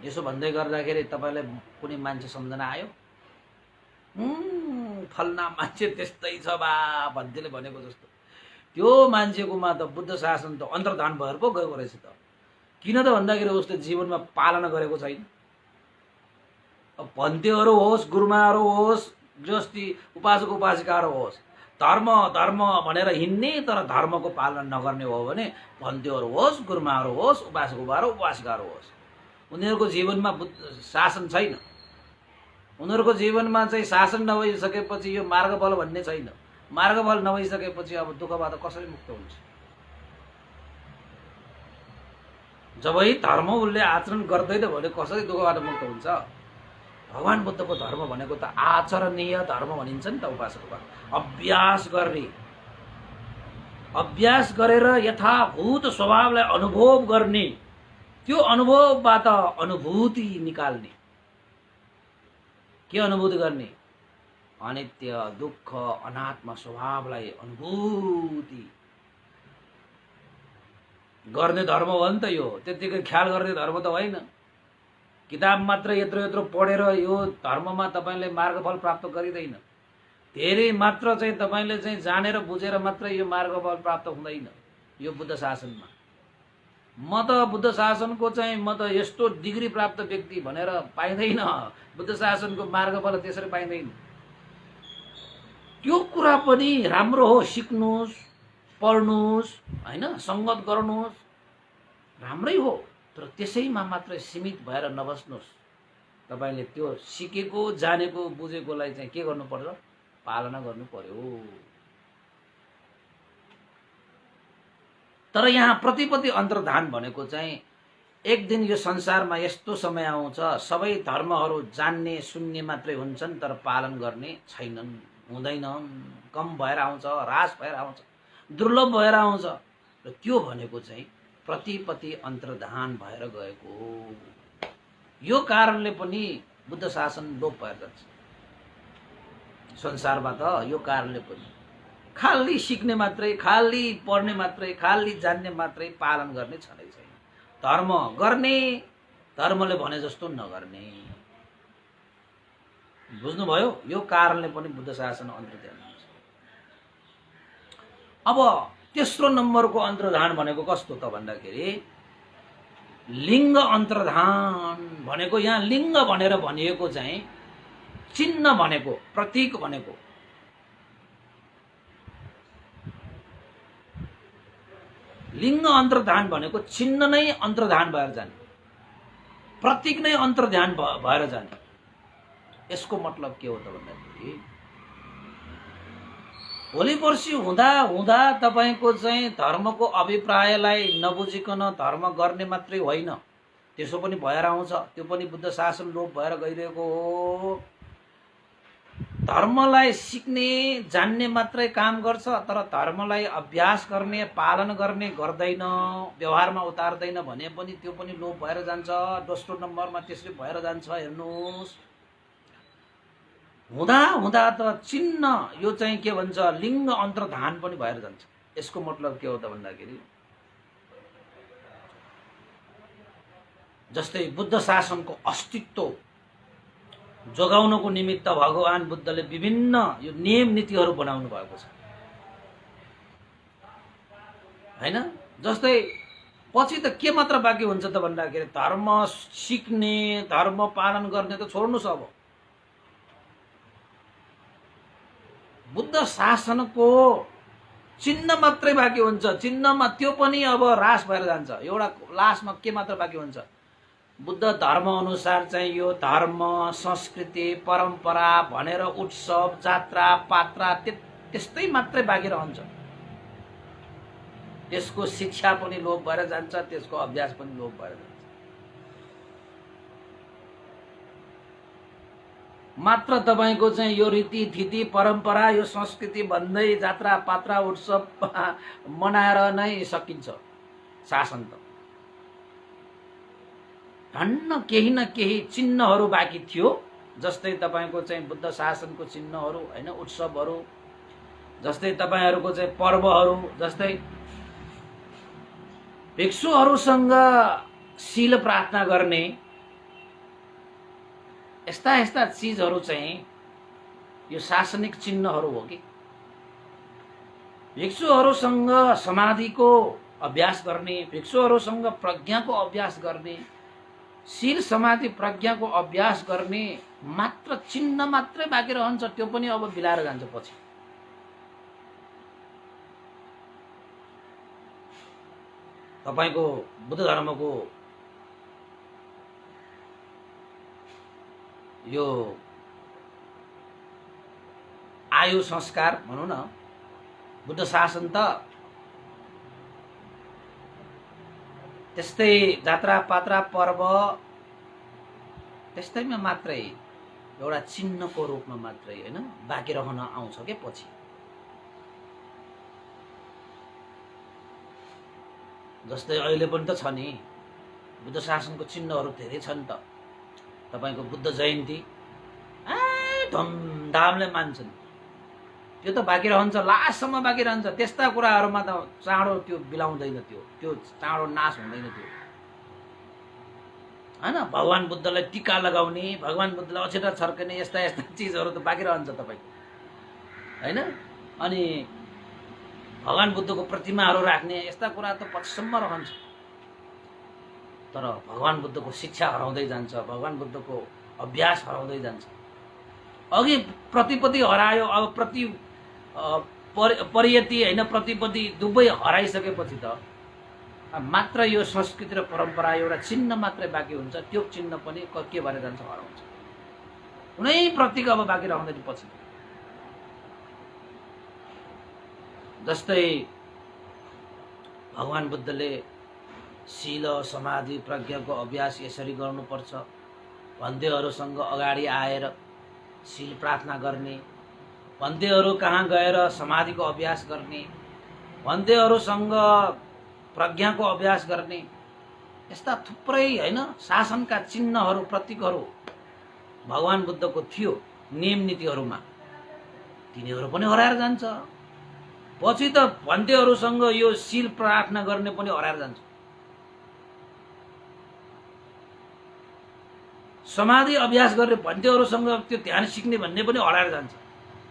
यसो भन्दै गर्दाखेरि तपाईलाई कुनै मान्छे सम्झना आयो? फल्ना मान्छे त्यस्तै छ बा भन्थेले भनेको जस्तो। त्यो मान्छेकोमा त बुद्ध शासन त अन्तर्धान भएर पो गएको रहेछ त। किन त भन्दाखेरि उसले जीवनमा पालना गरेको छैन। अब भन्तेहरू होस्, गुरुमाहरू होस्, गृहस्थी उपासक उपासिकाहरू होस्, धर्म धर्म भनेर हिँड्ने तर धर्मको पालना नगर्ने हो भने भन्तेहरू होस्, गुरुमाहरू होस्, उपासक उपासिकाहरू होस्, उनीहरूको जीवनमा शासन छैन। उनीहरूको जीवनमा चाहिँ शासन नभइसकेपछि यो मार्गफल भन्ने छैन। मार्गफल नभइसकेपछि अब दुःखबाट कसरी मुक्त हुन्छ? जबै धर्म उसले आचरण गर्दैन भने कसरी दुःखबाट मुक्त हुन्छ? भगवान बुद्धको धर्म भनेको त आचरणीय धर्म भनिन्छ नि त। उपासकमा अभ्यास गरेर यथाभूत स्वभावलाई अनुभव गर्ने, त्यो अनुभवबाट अनुभूति निकाल्ने। के अनुभूति गर्ने? अनित्य, दुःख, अनात्मा स्वभावलाई अनुभूति गर्ने धर्म हो नि त यो। त्यतिकै ख्याल गर्ने धर्म त होइन। किताब मात्र यत्रो यत्रो पढेर यो धर्ममा तपाईले मार्गफल प्राप्त गरिदैन। धेरै मात्र चाहिँ तपाईले चाहिँ जानेर बुझेर मात्र यो मार्गफल प्राप्त हुँदैन यो बुद्ध शासनमा। म त बुद्ध शासनको चाहिँ म त यस्तो डिग्री प्राप्त व्यक्ति भनेर पाइँदैन। बुद्ध शासनको मार्गफल त्यसरी पाइँदैन। त्यो कुरा पनि राम्रो हो, सिक्नुस्, पढ्नुस्, हैन, संगत गर्नुस्, राम्रै हो। तर त्यसैमा मात्र सीमित भएर नबस्नुस्। तपाईले त्यो सिकेको, जानेको, बुझेकोलाई चाहिँ के गर्नु पर्छ? पालना गर्नु पर्यो। तर यहाँ प्रतिपत्ति अन्तर्धान भनेको चाहिँ एक दिन यो संसारमा यस्तो समय आउँछ सबै धर्महरू जान्ने सुन्ने मात्रै हुन्छन् तर पालन गर्ने छैनन्, हुँदैनन्, कम भएर आउँछ, ह्रास भएर आउँछ, दुर्लभ भएर आउँछ। र त्यो भनेको चाहिँ प्रतिपत्ति अन्तर्धान भएर गएको हो। यो कारणले पनि बुद्ध शासन लोप भएर जान्छ संसारबाट। यो कारणले पनि खाली सिक्ने मात्रै, खाली पढ्ने मात्रै, खाली जान्ने मात्रै, पालन गर्ने छँदै छैन। धर्म गर्ने, धर्मले भने जस्तो नगर्ने। बुझ्नुभयो? यो कारणले पनि बुद्ध शासन अन्तर्धान हुन्छ। अब तेस्रो नम्बरको अन्तर्धान भनेको कस्तो त भन्दाखेरि लिङ्ग अन्तर्धान भनेको। यहाँ लिङ्ग भनेर भनिएको चाहिँ चिन्ह भनेको, प्रतीक भनेको। लिङ्ग अन्तर्धान भनेको चिन्ह नै अन्तर्धान भएर जाने, प्रतीक नै अन्तर्धान भएर जाने। यसको मतलब के हो त भन्दाखेरि भोलि पर्सि हुँदा हुँदा तपाईको चाहिँ धर्मको अभिप्रायलाई नबुझिकन धर्म गर्ने मात्रै होइन, त्यसो पनि भएर आउँछ। त्यो पनि बुद्ध शासन लोप भएर गइरहेको हो। धर्मलाई सिक्ने, जान्ने मात्रै काम गर्छ तर धर्मलाई अभ्यास गर्ने, पालन गर्ने गर्दैन, व्यवहारमा उतार्दैन भने पनि त्यो पनि लोप भएर जान्छ। दोस्रो नम्बरमा त्यसरी भएर जान्छ। हेर्नुहोस्, हुँदा हुँदा त चिन्ह, यो चाहिँ के भन्छ, लिङ्ग अन्तर्धान पनि भएर जान्छ। यसको मतलब के हो त भन्दाखेरि जस्तै बुद्ध शासनको अस्तित्व जोगाउनको निमित्त भगवान बुद्धले विभिन्न यो नियम नीतिहरू बनाउनु भएको छ हैन। जस्तै पछि त के मात्र बाँकी हुन्छ त भन्दाखेरि धर्म सिक्ने, धर्म पालन गर्ने त छोड्नुस्। अब बुद्ध शासनको चिन्ह मात्रै बाँकी हुन्छ। चिन्हमा त्यो पनि अब ह्रास भएर जान्छ। एउटा लास्टमा के मात्र बाँकी हुन्छ? बुद्ध धर्म अनुसार चाहिँ यो धर्म, संस्कृति, परम्परा भनेर उत्सव, जात्रा, पात्रा त्यस्तै मात्रै बाँकी रहन्छ। त्यसको शिक्षा पनि लोप भएर जान्छ, त्यसको अभ्यास पनि लोप भएर जान्छ। मात्र तपाईको चाहिँ यो रीतिथिति, परम्परा, यो संस्कृति भन्दै जात्रा, पात्रा, उत्सव मनाएर नै सकिन्छ शासन त। धन्न केही न केही चिन्हहरू बाँकी थियो। जस्तै तपाईको चाहिँ बुद्ध शासनको चिन्हहरू हैन, उत्सवहरू, जस्तै तपाईहरुको चाहिँ पर्वहरू, जस्तै भिक्षुहरूसँग शील प्रार्थना गर्ने, यस्ता यस्ता चीजहरू चाहिँ यो शासनिक चिन्हहरू हो कि। भिक्षुहरूसँग समाधिको अभ्यास गर्ने, भिक्षुहरूसँग प्रज्ञाको अभ्यास गर्ने, शील समाधि प्रज्ञाको अभ्यास गर्ने मात्र चिन्ह मात्रै बाँकी रहन्छ। त्यो पनि अब बिलाएर जान्छ पछि। तपाईको बुद्ध धर्मको यो आयु संस्कार भनौँ न, बुद्ध शासन त त्यस्तै जात्रा, पात्रा, पर्व त्यस्तैमा मात्रै एउटा चिन्हको रूपमा मात्रै हैन बाँकी रहन आउँछ के पछि। जस्तै अहिले पनि त छ नि, बुद्ध शासनको चिन्हहरू धेरै छन् त। तपाईको बुद्ध जयन्ती धुमधामले मान्छन्, त्यो त बाँकी रहन्छ, लास्टसम्म बाँकी रहन्छ। त्यस्ता कुराहरूमा त चाँडो त्यो बिलाउँदैन, त्यो चाँडो नाश हुँदैन त्यो हैन। भगवान बुद्धलाई टीका लगाउने, भगवान बुद्धलाई अक्षता छर्कने, यस्ता यस्ता चिजहरू त बाँकी रहन्छ तपाईको हैन। अनि भगवान बुद्धको प्रतिमाहरू राख्ने, यस्ता कुरा त पछिसम्म रहन्छ। तर भगवान बुद्धको शिक्षा हराउँदै जान्छ, भगवान बुद्धको अभ्यास हराउँदै जान्छ। अघि प्रतिपत्ति हरायो, अब परियति हैन प्रतिपत्ति दुवै हराइसकेपछि त मात्र यो संस्कृति र परम्परा एउटा चिन्ह मात्रै बाँकी हुन्छ। त्यो चिन्ह पनि के भएर जान्छ? हराउँछ। कुनै प्रतीक अब बाँकी रहँदैन पछि। जस्तै भगवान बुद्धले शील, समाधि, प्रज्ञाको अभ्यास यसरी गर्नुपर्छ भन्देहरूसँग अगाडि आएर शील प्रार्थना गर्ने, भन्देहरू कहाँ गएर समाधिको अभ्यास गर्ने, भन्देहरूसँग प्रज्ञाको अभ्यास गर्ने, यस्ता थुप्रै हैन शासनका चिन्हहरू, प्रतीकहरू भगवान बुद्धको थियो नियम नीतिहरूमा। तिनीहरू पनि हराएर जान्छ। पछि त भन्देहरूसँग यो शील प्रार्थना गर्ने पनि हराएर जान्छ। समाधि अभ्यास गर्ने भन्देहरूसँग त्यो ध्यान सिक्ने भन्ने पनि हराएर जान्छ।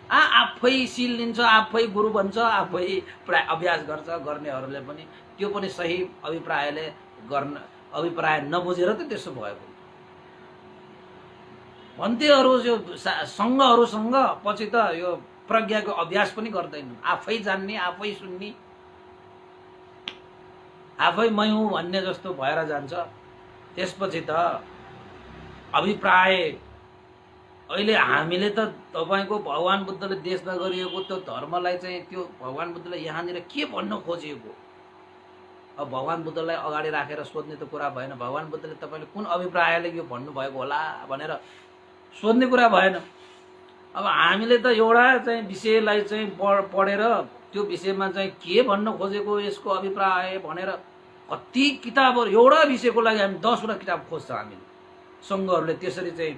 आफै शील लिन्छ, आफै गुरु बन्छ, आफै अभ्यास गर्छ गर्नेहरूले पनि त्यो पनि सही अभिप्रायले गर्न, अभिप्राय नबुझेर त त्यसो भएको। भन्देहरू यो सङ्घहरूसँग पछि त यो प्रज्ञाको अभ्यास पनि गर्दैनन्। आफै जान्ने, आफै सुन्ने, आफै मै हुँ भन्ने जस्तो भएर जान्छ। त्यसपछि त अभिप्राय अहिले हामीले त तपाईको भगवान बुद्धले देशमा गरिएको त्यो धर्मलाई चाहिँ त्यो भगवान बुद्धले यहाँनिर के भन्न खोजिएको, अब भगवान बुद्धलाई अगाडि राखेर सोध्ने त कुरा भएन। भगवान बुद्धले तपाईले कुन अभिप्रायले यो भन्नुभएको होला भनेर सोध्ने कुरा भएन। अब हामीले त एउटा चाहिँ विषयलाई चाहिँ पढेर त्यो विषयमा चाहिँ के भन्न खोजेको, यसको अभिप्राय भनेर कति किताबहरू, एउटा विषयको लागि हामी 10 वटा किताब खोज्छ हामीले। सङ्घहरूले त्यसरी चाहिँ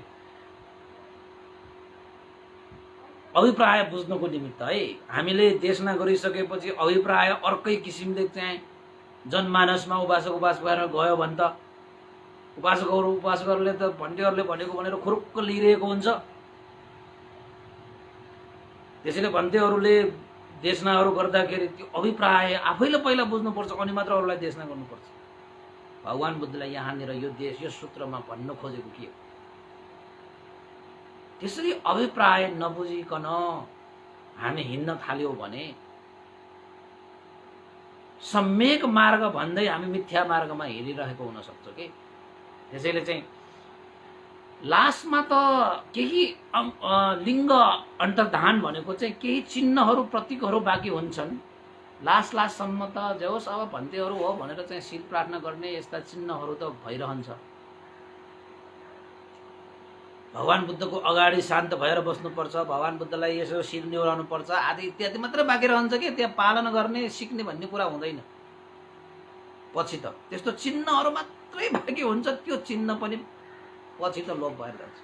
अभिप्राय बुझ्नको निमित्त है हामीले देशमा गरिसकेपछि अभिप्राय अर्कै किसिमले चाहिँ जनमानसमा उबास भएर गयो भने त उपासकहरूले त भन्टेहरूले भनेको भनेर खुरुक्क लिइरहेको हुन्छ। त्यसैले भन्टेहरूले देशनाहरू गर्दाखेरि त्यो अभिप्राय आफैले पहिला बुझ्नुपर्छ, अनि मात्र अरूलाई देशना गर्नुपर्छ। भगवान बुद्धलाई यहाँनिर यो देश यो सूत्रमा भन्न खोजेको के हो? त्यसरी अभिप्राय नबुझिकन हामी हिँड्न थाल्यौँ भने सम्यक मार्ग भन्दै हामी मिथ्या मार्गमा हिँडिरहेको हुन सक्छ के। त्यसैले चाहिँ लास्टमा त केही लिङ्ग अन्तर्धान भनेको चाहिँ केही चिन्हहरू प्रतीकहरू बाँकी हुन्छन्। लास्टसम्म त जे होस् अब भन्तेहरू हो भनेर चाहिँ शील प्रार्थना गर्ने यस्ता चिन्हहरू त भइरहन्छ। भगवान बुद्धको अगाडि शान्त भएर बस्नुपर्छ, भगवान बुद्धलाई यसो शिर निहुराउनु पर्छ आदि इत्यादि मात्रै बाँकी रहन्छ कि त्यहाँ पालन गर्ने सिक्ने भन्ने कुरा हुँदैन। पछि त त्यस्तो चिन्हहरू मात्रै बाँकी हुन्छ, त्यो चिन्ह पनि पछि त लोप भएर जान्छ।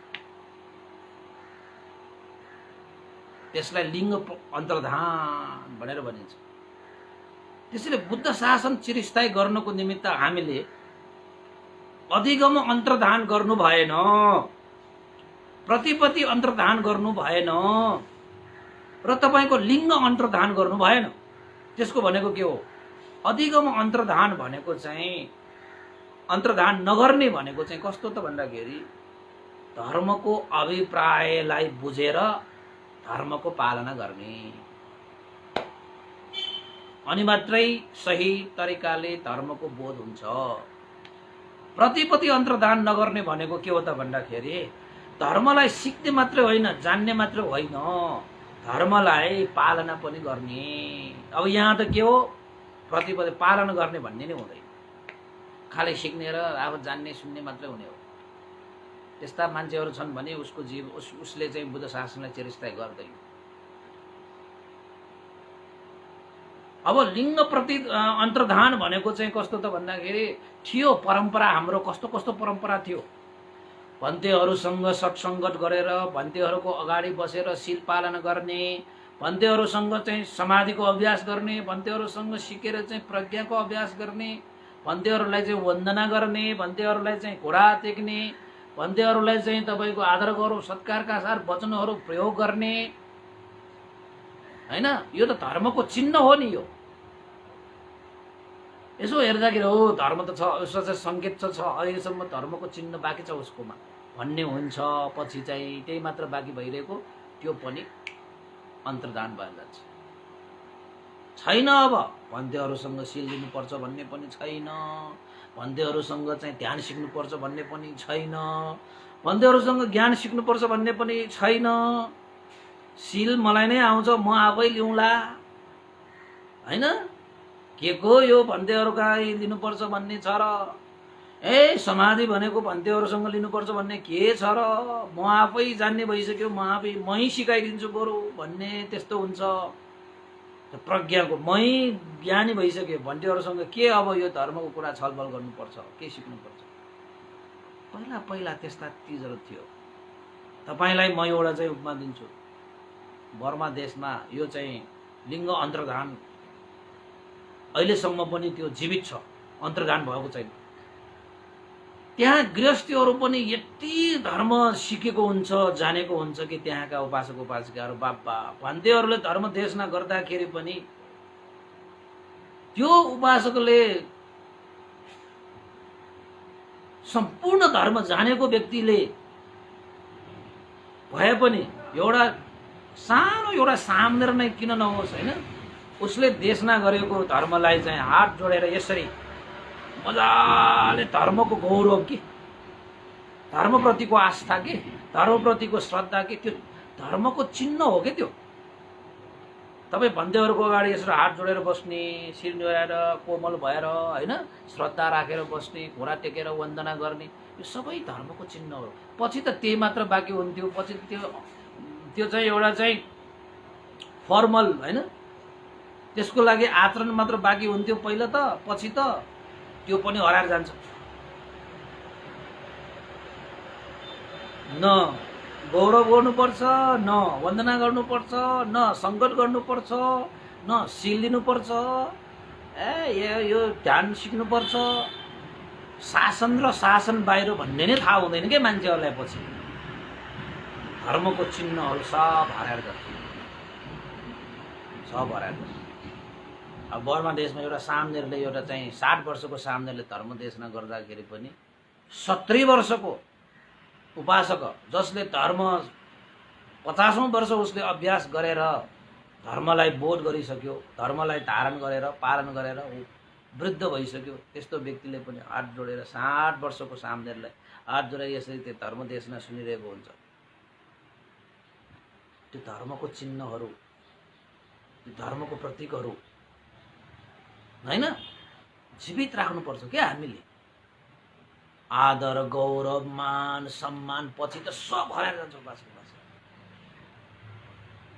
त्यसलाई लिङ्ग अन्तर्धान भनेर भनिन्छ। त्यसैले बुद्ध शासन चिरस्थायी गर्नको निमित्त हामीले अधिगम अन्तर्धान गर्नु भएन, प्रतिपत्ति अन्तर्धान गर्नु भएन र तपाईको लिङ्ग अन्तर्धान गर्नु भएन। त्यसको भनेको के हो? अधिगम अन्तर्धान भनेको चाहिँ अन्तर्धान नगर्ने भनेको चाहिँ कस्तो त भन्दाखेरि धर्मको अभिप्रायलाई बुझेर धर्मको पालना गर्ने, अनि मात्रै सही तरिकाले धर्मको बोध हुन्छ। प्रतिपत्ति अन्तर्धान नगर्ने भनेको के हो त भन्दाखेरि धर्मलाई सिक्ने मात्रै होइन, जान्ने मात्र होइन, धर्मलाई पालना पनि गर्ने। अब यहाँ त के हो? प्रतिपत्ति पालन गर्ने भन्ने नै हुँदैन, खालि सिक्ने र अब जान्ने सुन्ने मात्रै हुने हो। त्यस्ता मान्छेहरू छन् भने उसले चाहिँ बुद्ध शासनलाई चिरस्थायी गर्दैन। अब लिङ्ग प्रति अन्तर्धान भनेको चाहिँ कस्तो त भन्दाखेरि थियो परम्परा, हाम्रो कस्तो कस्तो परम्परा थियो। भन्तेहरूसँग सत्सङ्गत गरेर भन्तेहरूको अगाडि बसेर शील पालन गर्ने, भन्तेहरूसँग चाहिँ समाधिको अभ्यास गर्ने, भन्तेहरूसँग सिकेर चाहिँ प्रज्ञाको अभ्यास गर्ने, भन्तेहरूलाई चाहिँ वन्दना गर्ने, भन्तेहरूलाई चाहिँ घोडा टेक्ने, भन्तेहरूलाई चाहिँ तपाईँको आदर गौरव सत्कारका साथ वचनहरू प्रयोग गर्ने, हैन? यो त धर्मको चिन्ह हो नि। यो यसो हेर्दाखेरि हो धर्म त छ, उसको चाहिँ सङ्केत छ, अहिलेसम्म धर्मको चिन्ह बाँकी छ उसकोमा भन्ने हुन्छ। पछि चाहिँ त्यही मात्र बाँकी भइरहेको, त्यो पनि अन्तर्धान भएर जान्छ। छैन अब भन्तेहरूसँग शील लिनुपर्छ भन्ने पनि छैन, भन्तेहरूसँग चाहिँ ध्यान सिक्नुपर्छ भन्ने पनि छैन, भन्तेहरूसँग ज्ञान सिक्नुपर्छ भन्ने पनि छैन। शील मलाई नै आउँछ, म आफै लिउँला, हैन? के को यो भन्तेहरूका लिनुपर्छ भन्ने छ र? समाधि भनेको भन्तेहरूसँग लिनुपर्छ भन्ने के छ र? म आफै जान्ने भइसक्यो, मै सिकाइदिन्छु बरु भन्ने त्यस्तो हुन्छ। प्रज्ञाको मै ज्ञानी भइसक्यो, भन्तेहरूसँग के अब यो धर्मको कुरा छलफल गर्नुपर्छ, के सिक्नुपर्छ? पहिला पहिला त्यस्ता चिजहरू थियो। तपाईलाई म एउटा चाहिँ उपमा दिन्छु। बर्मा देशमा यो चाहिँ लिङ्ग अन्तर्धान अहिलेसम्म पनि त्यो जीवित छ, अन्तर्धान भएको छैन। त्यहाँ गृहस्थीहरू पनि यति धर्म सिकेको हुन्छ, जानेको हुन्छ कि त्यहाँका उपासक उपासिकाहरू बाबा भन्तेहरूले धर्म देशना गर्दाखेरि पनि त्यो उपासकले सम्पूर्ण धर्म जानेको व्यक्तिले भए पनि एउटा सानो एउटा सामनेर नै किन नहोस्, हैन? उसले देशना गरेको धर्मलाई चाहिँ हात जोडेर यसरी मजाले धर्मको गौरव कि धर्मप्रतिको आस्था कि धर्मप्रतिको श्रद्धा कि त्यो धर्मको चिन्ह हो कि त्यो। तपाईँ भन्तेहरूको अगाडि यसरी हात जोडेर बस्ने, शिर निहुराएर कोमल भएर, हैन? श्रद्धा राखेर बस्ने, घोडा टेकेर वन्दना गर्ने, यो सबै धर्मको चिन्ह हो। पछि त त्यही मात्र बाँकी हुन्थ्यो, पछि त्यो चाहिँ एउटा चाहिँ फर्मल, हैन? त्यसको लागि आचरण मात्र बाँकी हुन्थ्यो पहिला त, पछि त त्यो पनि हराएर जान्छ। न गौरव गर्नुपर्छ, न वन्दना गर्नुपर्छ, न सङ्कट गर्नुपर्छ, न शील लिनुपर्छ, यो ध्यान सिक्नुपर्छ, शासन र शासन बाहिर भन्ने नै थाहा हुँदैन के मान्छेहरूलाई। पछि धर्मको चिन्हहरू सब हराएर जान्छ, सब हराएर जान्छ। अब बर्मा देशमा एउटा सामनेरले एउटा चाहिँ 60 वर्षको सामनेरले धर्म देशना गर्दाखेरि पनि 70 वर्षको उपासक जसले धर्म 50औं वर्ष उसले अभ्यास गरेर धर्मलाई बोध गरिसक्यो, धर्मलाई धारण गरेर पालन गरेर वृद्ध भइसक्यो, त्यस्तो व्यक्तिले पनि हात जोडेर 60 वर्षको सामनेरलाई हात जोडेर यसरी त्यो धर्म देशना सुनिरहेको हुन्छ। त्यो धर्मको चिन्हहरू, त्यो धर्मको प्रतीकहरू हैन जीवित राख्नुपर्छ क्या हामीले। आदर गौरव मान सम्मान पछि त सब हराएर जान्छ उपासक।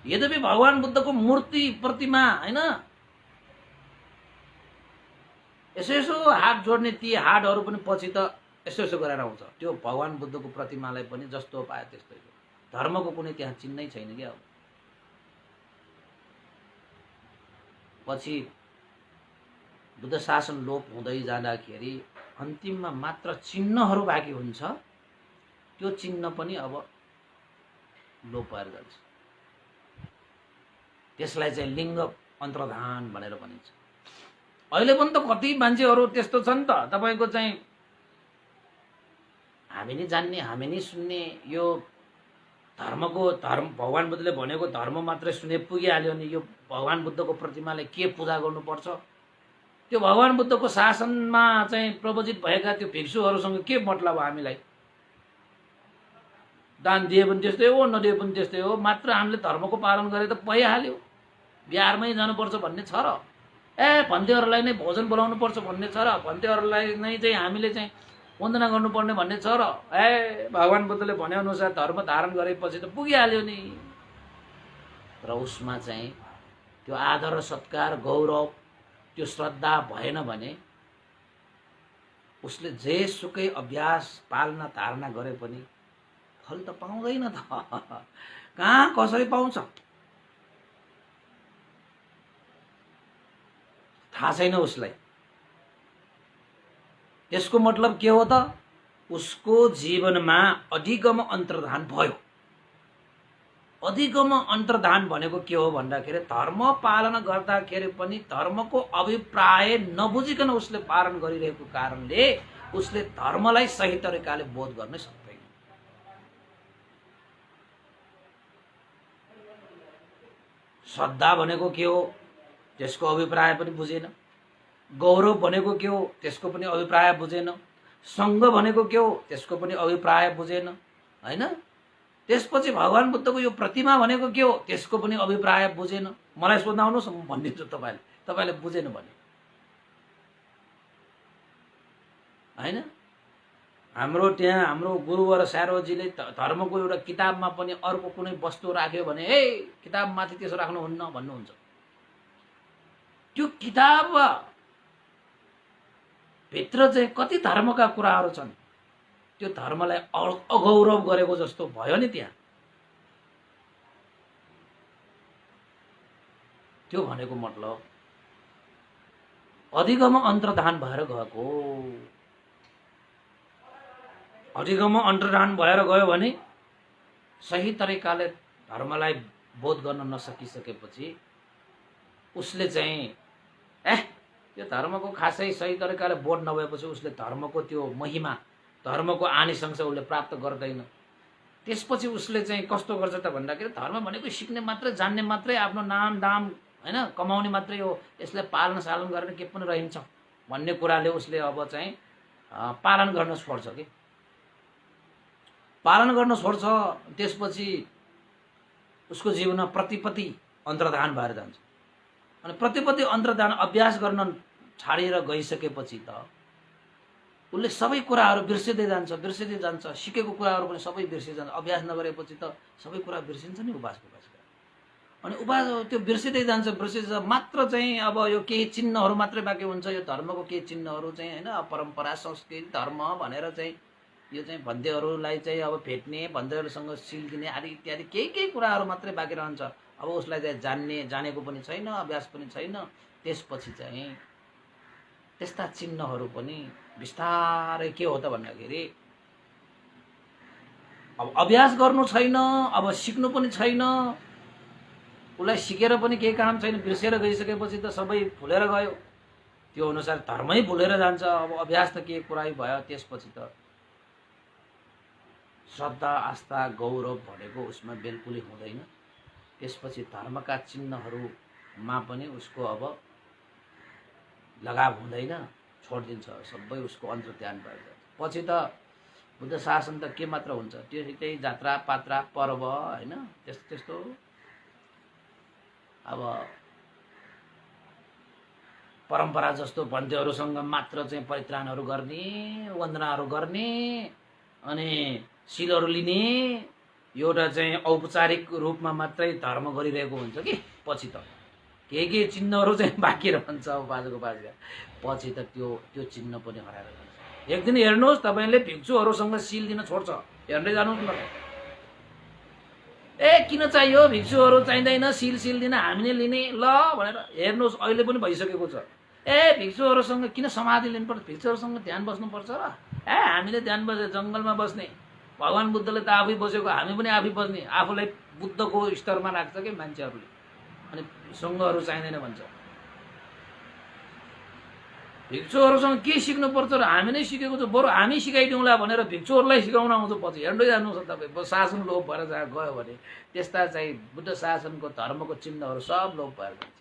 यद्यपि भगवान बुद्धको मूर्ति प्रतिमा हैन यसो यसो हात जोड्ने ती हातहरू पनि पछि त यसो यसो गरेर आउँछ। त्यो भगवान बुद्धको प्रतिमालाई पनि जस्तो पाए त्यस्तै हो। धर्मको कुनै त्यहाँ चिन्है छैन क्या। पछि बुद्ध शासन लोप हुँदै जाँदाखेरि अन्तिममा मात्र चिन्हहरू बाँकी हुन्छ। त्यो चिन्ह पनि अब लोप भएर जान्छ। त्यसलाई चाहिँ लिङ्ग अन्तर्धान भनेर भनिन्छ। अहिले पनि त कति मान्छेहरू त्यस्तो छ नि त, तपाईको चाहिँ हामी नै जान्ने हामी नै सुन्ने, यो धर्मको धर्म भगवान बुद्धले भनेको धर्म मात्रै सुने पुगिहाल्यो नि यो भगवान बुद्धको प्रतिमाले के पूजा गर्नुपर्छ, त्यो भगवान बुद्धको शासनमा चाहिँ प्रवचित भएका त्यो भिक्षुहरूसँग के मतलब हामीलाई? दान दिए पनि त्यस्तै हो, नदिए पनि त्यस्तै हो, मात्र हामीले धर्मको पालन गरे त भइहाल्यो। बिहारमै जानुपर्छ भन्ने छ र? भन्तेहरूलाई नै भोजन बोलाउनु पर्छ भन्ने छ र? भन्तेहरूलाई नै चाहिँ हामीले चाहिँ वन्दना गर्नुपर्ने भन्ने छ र? भगवान बुद्धले भनेअनुसार धर्म धारण गरेपछि त पुगिहाल्यो नि। र उसमा चाहिँ त्यो आदर सत्कार गौरव त्यो श्रद्धा भएन भने उसले जेसुकै अभ्यास पालना धारणा गरे पनि फल त पाउँदैन त। कहाँ कसरी पाउँछ थाहा छैन उसलाई। त्यसको मतलब के हो त? उसको जीवनमा अधिगम अन्तर्धान भयो। अधिगम अन्तर्धान भनेको के हो भन्दाखेरि धर्म पालन गर्दाखेरि पनि धर्मको अभिप्राय नबुझिकन उसले पालन गरिरहेको कारणले उसले धर्मलाई सही तरिकाले बोध गर्न सक्दैन। श्रद्धा भनेको के हो त्यसको अभिप्राय पनि बुझेन। गौरव भनेको के हो त्यसको पनि अभिप्राय बुझेन। सङ्घ भनेको के हो त्यसको पनि अभिप्राय बुझेन हैन। त्यसपछि भगवान बुद्धको यो प्रतिमा भनेको के हो त्यसको पनि अभिप्राय बुझेन। मलाई सोध्नुहुनुहोस् म भनिदिन्छु तपाईले बुझेन भने हैन। हाम्रो त्यहाँ हाम्रो गुरुवर स्यारोजीले धर्मको एउटा किताबमा पनि अर्को कुनै वस्तु राख्यो भने किताब माथि त्यसो राख्नुहुन्न भन्नुहुन्छ। त्यो किताब भित्र चाहिँ कति धर्मका कुराहरू छन्, त्यो धर्मलाई अगौरव गरेको जस्तो भयो नि त्यहाँ। त्यो भनेको मतलब अधिगम अन्तर्धान भएर गएको। अधिगम अन्तर्धान भएर गयो भने सही तरिकाले धर्मलाई बोध गर्न नसकिसकेपछि उसले चाहिँ त्यो धर्मको खासै सही तरिकाले बोध नभएपछि उसले धर्मको त्यो महिमा धर्मको आनिसंस उसले प्राप्त गर्दैन। त्यसपछि उसले चाहिँ कस्तो गर्छ त भन्दाखेरि धर्म भनेको सिक्ने मात्रै जान्ने मात्रै आफ्नो नाम दाम हैन कमाउने मात्रै हो, यसले पालन सालन गरेर के पनि रहन्छ भन्ने कुराले उसले अब चाहिँ पालन गर्न छोड्छ कि पालन गर्न छोड्छ। त्यसपछि उसको जीवनमा प्रतिपत्ति अन्तर्धान भएर जान्छ। अनि प्रतिपत्ति अन्तर्धान अभ्यास गर्न छाडेर गइसकेपछि त उसले सबै कुराहरू बिर्सिँदै जान्छ। सिकेको कुराहरू पनि सबै बिर्सिँदै जान्छ। अभ्यास नगरेपछि त सबै कुरा बिर्सिन्छ नि उपासक। अनि त्यो बिर्सिँदै जान्छ मात्र चाहिँ अब यो केही चिन्हहरू मात्रै बाँकी हुन्छ। यो धर्मको केही चिन्हहरू चाहिँ हैन परम्परा संस्कृति धर्म भनेर चाहिँ यो चाहिँ भन्तेहरूलाई चाहिँ अब भेट्ने भन्तेहरूसँग सिल्किने आदि इत्यादि केही कुराहरू मात्रै बाँकी रहन्छ। अब उसलाई चाहिँ जानेको पनि छैन, अभ्यास पनि छैन। त्यसपछि चाहिँ त्यस्ता चिन्हहरू पनि बिस्तारै के हो त भन्दाखेरि अब अभ्यास गर्नु छैन, अब सिक्नु पनि छैन, उसलाई सिकेर पनि केही काम छैन, बिर्सेर गइसकेपछि त सबै भुलेर गयो, त्यो अनुसार धर्मै भुलेर जान्छ। अब अभ्यास त के कुरै भयो, त्यसपछि त श्रद्धा आस्था गौरव भनेको उसमा बिल्कुलै हुँदैन। त्यसपछि धर्मका चिन्हहरूमा पनि उसको अब लगाव हुँदैन, छोडिदिन्छ, सबै उसको अन्तर्ध्यान भएर जान्छ। पछि त बुद्ध शासन त के मात्र हुन्छ, त्यही जात्रा पात्रा पर्व होइन, त्यस्तो त्यस्तो अब परम्परा जस्तो भन्तेहरूसँग मात्र चाहिँ परित्राणहरू गर्ने, वन्दनाहरू गर्ने, अनि सिलहरू लिने, एउटा चाहिँ औपचारिक रूपमा मात्रै धर्म गरिरहेको हुन्छ कि पछि त के चिन्हहरू चाहिँ बाँकी रहन्छ। अब बाजेको बाजे पछि त त्यो चिन्ह पनि हराएर जान्छ। एक दिन हेर्नुहोस् तपाईँले भिक्षुहरूसँग सिल दिन छोड्छ, हेर्दै जानुहोस् न। ए किन चाहियो, भिक्षुहरू चाहिँदैन, सिल दिन हामीले लिने ल भनेर हेर्नुहोस्, अहिले पनि भइसकेको छ। ए भिक्षुहरूसँग किन समाधि लिनुपर्छ, भिक्षुहरूसँग ध्यान बस्नुपर्छ र ए हामीले ध्यान बसे जङ्गलमा बस्ने, भगवान् बुद्धले त आफै बसेको, हामी पनि आफै बस्ने, आफूलाई बुद्धको स्तरमा राख्छ कि मान्छेहरूले, अनि सङ्घहरू चाहिँदैन भन्छ। भिक्षुहरूसँग के सिक्नुपर्छ र हामी नै सिकेको छ, बरु हामी सिकाइदिउँला भनेर भिक्षुहरूलाई सिकाउन आउँछ पछि। हेर्दै जानुहोस् तपाईँ, शासन लोप भएर जहाँ गयो भने त्यस्ता चाहिँ बुद्ध शासनको धर्मको चिन्हहरू सब लोप भएर जान्छ।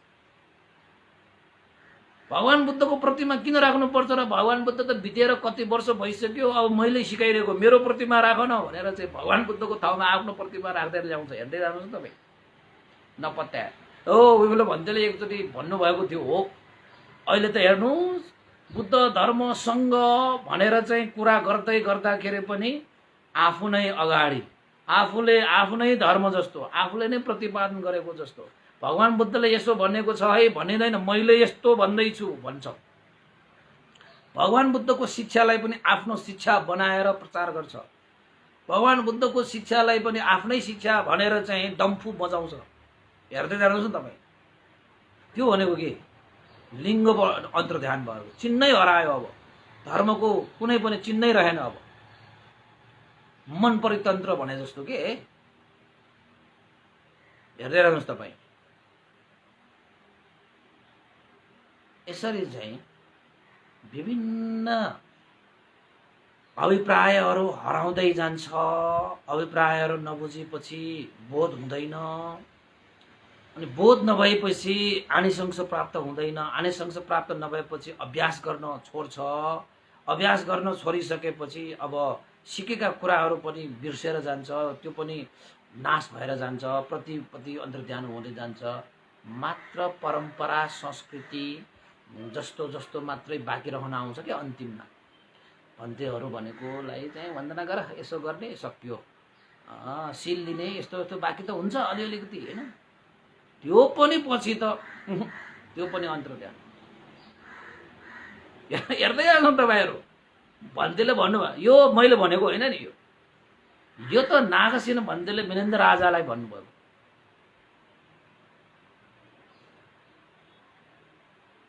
भगवान् बुद्धको प्रतिमा किन राख्नुपर्छ र भगवान् बुद्ध त बितेर कति वर्ष भइसक्यो, अब मैले सिकाइरहेको मेरो प्रतिमा राख न भनेर चाहिँ भगवान् बुद्धको ठाउँमा आफ्नो प्रतिमा राख्दै ल्याउँछ। हेर्दै जानुहोस् न तपाईँ, नपत्या हो। उही बेला भन्थेले एकचोटि भन्नुभएको थियो हो, अहिले त हेर्नुहोस् बुद्ध धर्म सङ्घ भनेर चाहिँ कुरा गर्दै गर्दाखेरि पनि आफू नै अगाडि, आफूले आफ्नै धर्म जस्तो आफूले नै प्रतिपादन गरेको जस्तो। भगवान् बुद्धले यसो भनेको छ है भनिँदैन, मैले यस्तो भन्दैछु भन्छ। भगवान् बुद्धको शिक्षालाई पनि आफ्नो शिक्षा बनाएर प्रचार गर्छ। भगवान् बुद्धको शिक्षालाई पनि आफ्नै शिक्षा भनेर चाहिँ डम्फु बजाउँछ। हेर्दै जानुहोस् न तपाईँ, त्यो भनेको के, लिङ्ग अन्तर्ध्यान भयो, चिन्नै हरायो। अब धर्मको कुनै पनि चिन्नै रहेन। अब मन परितन्त्र भने जस्तो के, हेर्दै रहनुहोस् तपाईँ। यसरी चाहिँ विभिन्न अभिप्रायहरू हराउँदै जान्छ। अभिप्रायहरू नबुझेपछि बोध हुँदैन, अनि बोध नभएपछि आनिसंस प्राप्त हुँदैन, आनिसंस प्राप्त नभएपछि अभ्यास गर्न छोड्छ। अभ्यास गर्न छोडिसकेपछि अब सिकेका कुराहरू पनि बिर्सेर जान्छ, त्यो पनि नाश भएर जान्छ, प्रति अन्तर्ध्यान हुँदै जान्छ। मात्र परम्परा संस्कृति जस्तो जस्तो मात्रै बाँकी रहन आउँछ कि अन्तिममा भन्तेहरू भनेकोलाई चाहिँ वन्दना गर, यसो गर्ने, सक्यो, सिल लिने, यस्तो यस्तो बाँकी त हुन्छ अलिअलिकति होइन, त्यो पनि पछि त त्यो पनि अन्तर्ध्यान। हेर्दै जानु तपाईँहरू, भन्तेले भन्नुभयो, यो मैले भनेको होइन नि, यो त नागसेन भन्तेले वीरेन्द्र राजालाई भन्नुभयो।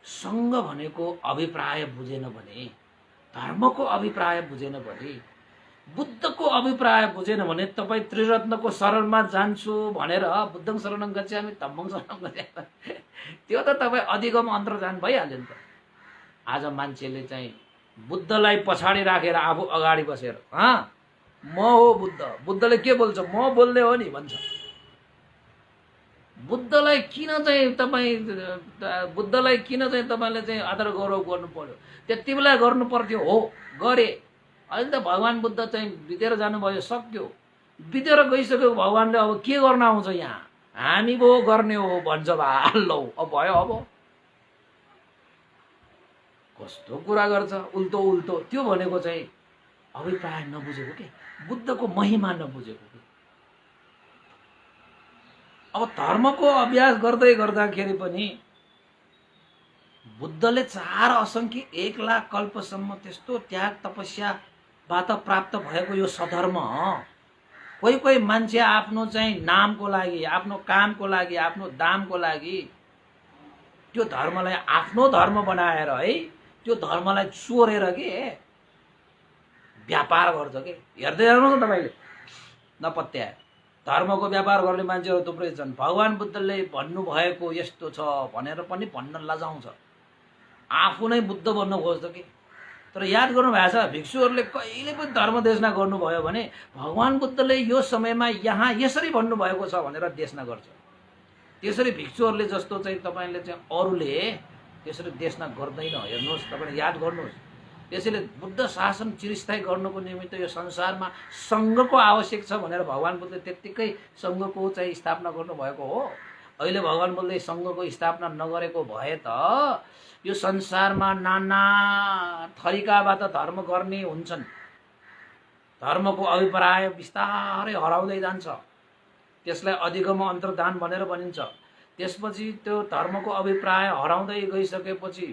सङ्घ भनेको अभिप्राय बुझेन भने, धर्मको अभिप्राय बुझेन भने, बुद्धको अभिप्राय बुझेन भने तपाईँ त्रिरत्नको शरणमा जान्छु भनेर बुद्धं शरणं गच्छामि धम्मं शरणं गच्छामि, त्यो त तपाईँ अधिगम अन्तर्ध्यान भइहाल्यो नि त। आज मान्छेले चाहिँ बुद्धलाई पछाडि राखेर आफू अगाडि बसेर म हो बुद्ध, बुद्धले के बोल्छ म बोल्ने हो नि भन्छ। बुद्धलाई किन चाहिँ तपाईँले चाहिँ आदर गौरव गर्नु पर्यो, त्यति बेला गर्नु पर्थ्यो, हो गरे। अहिले त भगवान् बुद्ध चाहिँ बितेर जानुभयो, सक्यो, बितेर गइसक्यो। भगवान्ले अब के गर्न आउँछ यहाँ, हामी भो गर्ने हो भन्छ। भाल्लो अब भयो। अब कस्तो कुरा गर्छ, उल्टो उल्टो। त्यो भनेको चाहिँ अभिप्राय नबुझेको के, बुद्धको महिमा नबुझेको के। अब धर्मको अभ्यास गर्दै गर्दाखेरि पनि बुद्धले 4 असङ्ख्य 1 लाख कल्पसम्म त्यस्तो त्याग तपस्याबाट प्राप्त भएको यो सधर्म, कोही कोही मान्छे आफ्नो चाहिँ नामको लागि, आफ्नो कामको लागि, आफ्नो दामको लागि त्यो धर्मलाई आफ्नो धर्म बनाएर है त्यो धर्मलाई चोरेर के व्यापार गर्छ के। हेर्दै हेर्नुहोस् न तपाईँले नपत्याए धर्मको व्यापार गर्ने मान्छेहरू थुप्रै छन्। भगवान् बुद्धले भन्नुभएको यस्तो छ भनेर पनि भन्न लजाउँछ, आफू नै बुद्ध बन्न खोज्छ कि। तर याद गर्नु भएको छ, भिक्षुहरूले कहिले पनि धर्म देशना गर्नुभयो भने भगवान् बुद्धले यो समयमा यहाँ यसरी भन्नुभएको छ भनेर देशना गर्छ। त्यसरी भिक्षुहरूले जस्तो चाहिँ तपाईँले चाहिँ अरूले त्यसरी देशना गर्दैन। हेर्नुहोस्, तपाईँले याद गर्नुहोस्। त्यसैले बुद्ध शासन चिरस्थायी गर्नुको निमित्त यो संसारमा सङ्घको आवश्यक छ भनेर भगवान् बुद्धले त्यत्तिकै सङ्घको चाहिँ स्थापना गर्नुभएको हो। अहिले भगवान् बुद्धले सङ्घको स्थापना नगरेको भए त यो संसारमा नाना थरीकाबाट धर्म गर्ने हुन्छन्। धर्मको अभिप्राय बिस्तारै हराउँदै जान्छ, त्यसलाई अधिगम अन्तर्धान भनेर भनिन्छ। त्यसपछि त्यो धर्मको अभिप्राय हराउँदै गइसकेपछि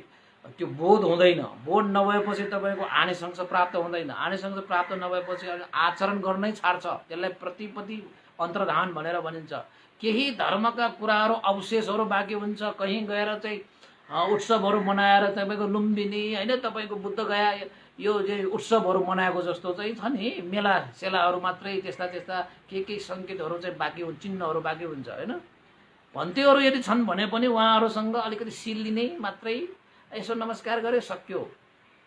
त्यो बोध हुँदैन। बोध नभएपछि तपाईँको आनिशंस प्राप्त हुँदैन। आनिशंस प्राप्त नभएपछि आचरण गर्नै छाड्छ। त्यसलाई प्रतिपत्ति अन्तर्धान भनेर भनिन्छ। केही धर्मका कुराहरू अवशेषहरू बाँकी हुन्छ, कहीँ गएर चाहिँ उत्सवहरू मनाएर तपाईँको लुम्बिनी होइन, तपाईँको बुद्ध गया यो उत्सवहरू मनाएको जस्तो चाहिँ छ नि, मेला सेलाहरू मात्रै त्यस्ता त्यस्ता के सङ्केतहरू चाहिँ बाँकी हुन्छ, चिन्हहरू बाँकी हुन्छ होइन। भन्तेहरू यदि छन् भने पनि उहाँहरूसँग अलिकति सिल्लिने मात्रै यसो नमस्कार गरे सक्यो।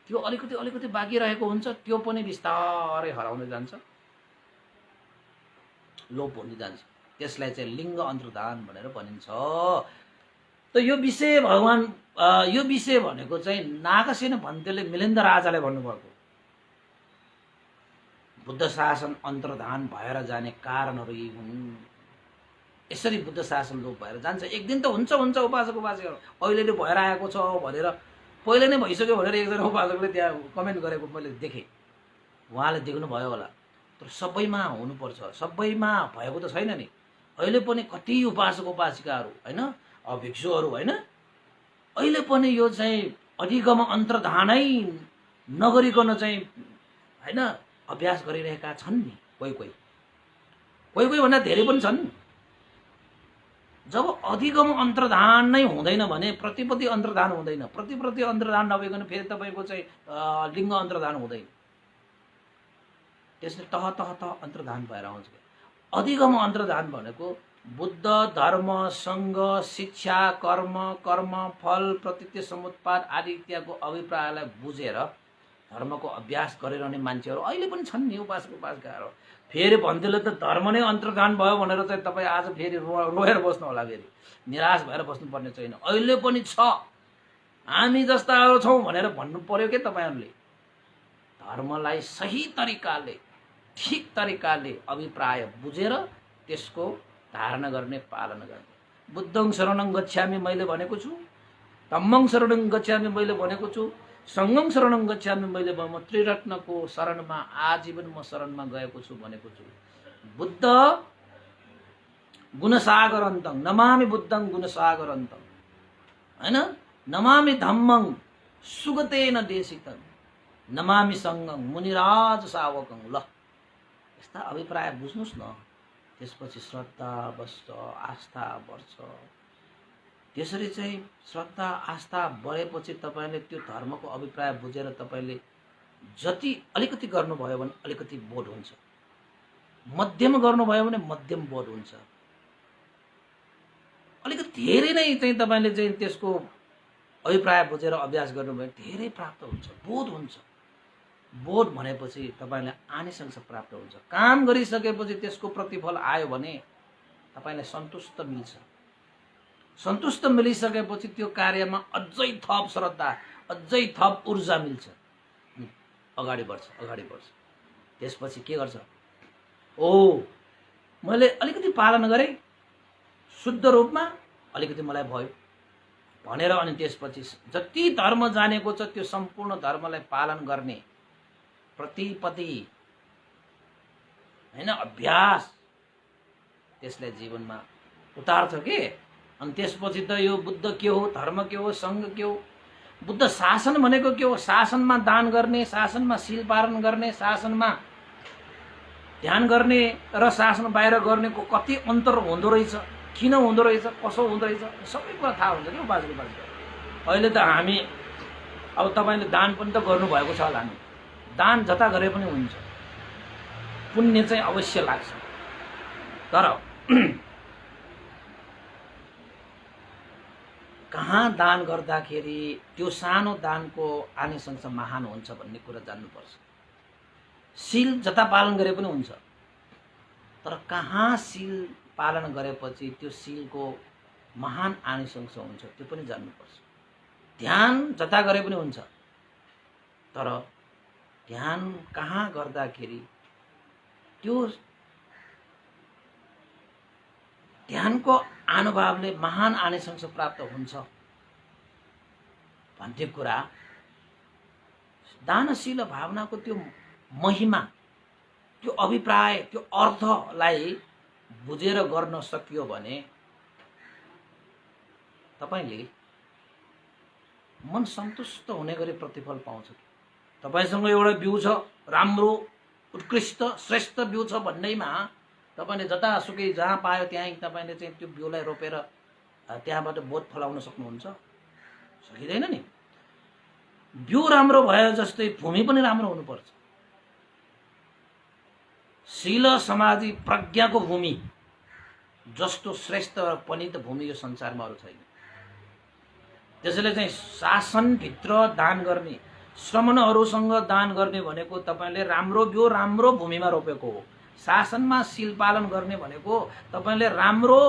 त्यो अलिकति बाँकी रहेको हुन्छ, त्यो पनि बिस्तारै हराउँदै जान्छ, लोप हुँदै जान्छ। त्यसलाई चाहिँ लिङ्ग अन्तर्धान भनेर भनिन्छ। त यो विषय यो विषय भनेको चाहिँ नागसेन भन्तेले मिलिन्द राजाले भन्नुभएको। बुद्ध शासन अन्तर्धान भएर जाने कारणहरू यी हुन्। यसरी बुद्ध शासन लोप भएर जान्छ। एक दिन त हुन्छ उपासक उपासिकाहरू अहिले भएर आएको छ भनेर पहिले नै भइसक्यो भनेर एकजना उपासकले त्यहाँ कमेन्ट गरेको मैले देखेँ। उहाँले देख्नुभयो होला। तर सबैमा हुनुपर्छ, सबैमा भएको त छैन नि। अहिले पनि कति उपासक उपासिकाहरू होइन, भिक्षुहरू होइन, अहिले पनि यो चाहिँ अधिगम अन्तर्धानै नगरिकन चाहिँ होइन अभ्यास गरिरहेका छन् नि। कोही भन्दा धेरै पनि छन्। जब अधिगम अन्तर्धान नै हुँदैन भने प्रतिपत्ति अन्तर्धान हुँदैन। प्रतिपत्ति अन्तर्धान नभइकन फेरि तपाईँको चाहिँ लिङ्ग अन्तर्धान हुँदैन। त्यसले तह अन्तर्धान भएर आउँछ। अधिगम अन्तर्धान भनेको बुद्ध धर्म सङ्घ शिक्षा कर्म फल प्रतित्य समुत्पाद आदि इत्यादिको अभिप्रायलाई बुझेर धर्मको अभ्यास गरिरहने मान्छेहरू अहिले पनि छन् नि, उपासक उपासिकाहरू। फेरि भन्दैले त धर्म नै अन्तर्धान भयो भनेर चाहिँ तपाईँ आज फेरि रोएर बस्नु होला, फेरि निराश भएर बस्नुपर्ने छैन। अहिले पनि छ, हामी जस्ताहरू छौँ भनेर भन्नु पर्यो के तपाईँहरूले। धर्मलाई सही तरिकाले ठिक तरिकाले अभिप्राय बुझेर त्यसको धारणा गर्ने, पालना गर्ने। बुद्धं शरणं गच्छामि मैले भनेको छु, धम्मं शरणं गच्छामि मैले भनेको छु, सङ्घं शरणं गच्छामि मैले म त्रिरत्नको शरणमा आजीवन म शरणमा गएको छु भनेको छु। बुद्ध गुणसागरन्तं नमामि बुद्धं गुणसागरन्तं होइन, नमामि धम्मं सुगतेन देशितं नमामि सङ्घं मुनिराज सावकं। ल यस्ता अभिप्राय बुझ्नुहोस् न। त्यसपछि श्रद्धा बस्छ, आस्था बढ्छ। त्यसरी चाहिँ श्रद्धा आस्था बढेपछि तपाईँले त्यो धर्मको अभिप्राय बुझेर तपाईँले जति अलिकति गर्नुभयो भने अलिकति बोध हुन्छ, मध्यम गर्नुभयो भने मध्यम बोध हुन्छ, अलिकति धेरै नै चाहिँ तपाईँले चाहिँ त्यसको अभिप्राय बुझेर अभ्यास गर्नुभयो धेरै प्राप्त हुन्छ, बोध हुन्छ। बोध भनेपछि तपाईँलाई आनिशंस प्राप्त हुन्छ। काम गरिसकेपछि त्यसको प्रतिफल आयो भने तपाईँलाई सन्तुष्ट मिल्छ। सन्तुष्ट मिलिसकेपछि त्यो कार्यमा अझै थप श्रद्धा, अझै थप ऊर्जा मिल्छ, अगाडि बढ्छ। त्यसपछि के गर्छ, ओ मैले अलिकति पालन गरेँ शुद्ध रूपमा, अलिकति मलाई भयो भनेर अनि त्यसपछि जति धर्म जानेको छ त्यो सम्पूर्ण धर्मलाई पालन गर्ने प्रतिपत्ति होइन अभ्यास, त्यसलाई जीवनमा उतार्छ के। अनि त्यसपछि त यो बुद्ध के हो, धर्म के हो, सङ्घ के हो। बुद्ध शासन भनेको के हो, शासनमा दान गर्ने, शासनमा शील पालन गर्ने, शासनमा ध्यान गर्ने र शासन बाहिर गर्नेको कति अन्तर हुँदो रहेछ, किन हुँदो रहेछ, कसो हुँदो रहेछ, सबै कुरा थाहा हुन्छ कि उपासक। अहिले त हामी अब तपाईँले दान पनि त गर्नुभएको छ होला नि, दान जता गरे पनि हुन्छ, पुण्य चाहिँ अवश्य लाग्छ। तर कहाँ दान गर्दाखेरि त्यो सानो दानको आनिसंस महान हुन्छ भन्ने कुरा जान्नुपर्छ। शील जता पालन गरे पनि हुन्छ, तर कहाँ शील पालन गरेपछि त्यो शीलको महान आनिसंस हुन्छ त्यो पनि जान्नुपर्छ। ध्यान जता गरे पनि हुन्छ, तर ध्यान कहाँ गर्दाखेरि त्यो ध्यानको अनुभवले महान आनिसंस प्राप्त हुन्छ भन्ने कुरा, दानशील भावनाको त्यो महिमा, त्यो अभिप्राय, त्यो अर्थलाई बुझेर गर्न सकियो भने तपाईले मन सन्तुष्ट हुने गरी प्रतिफल पाउँछ। तपाईसँग एउटा बिउ छ, राम्रो उत्कृष्ट श्रेष्ठ बिउ छ भन्दैमा तपाईले जतासुकै जहाँ पायो त्यहाँ तपाईले चाहिँ त्यो बिउलाई रोपेर त्यहाँबाट बोट फलाउन सक्नुहुन्छ? सकिँदैन नि। बिउ राम्रो भयो जस्तै भूमि पनि राम्रो हुनुपर्छ। शील समाधि प्रज्ञाको भूमि जस्तो श्रेष्ठ र पनित भूमि यो संसारमा अरू छैन। त्यसैले चाहिँ शासनभित्र दान गर्ने, श्रमणहरूसँग दान गर्ने भनेको तपाईले राम्रो बिउ राम्रो भूमिमा रोपेको हो। शासनमा शील पालन गर्ने भनेको तपाईले राम्रो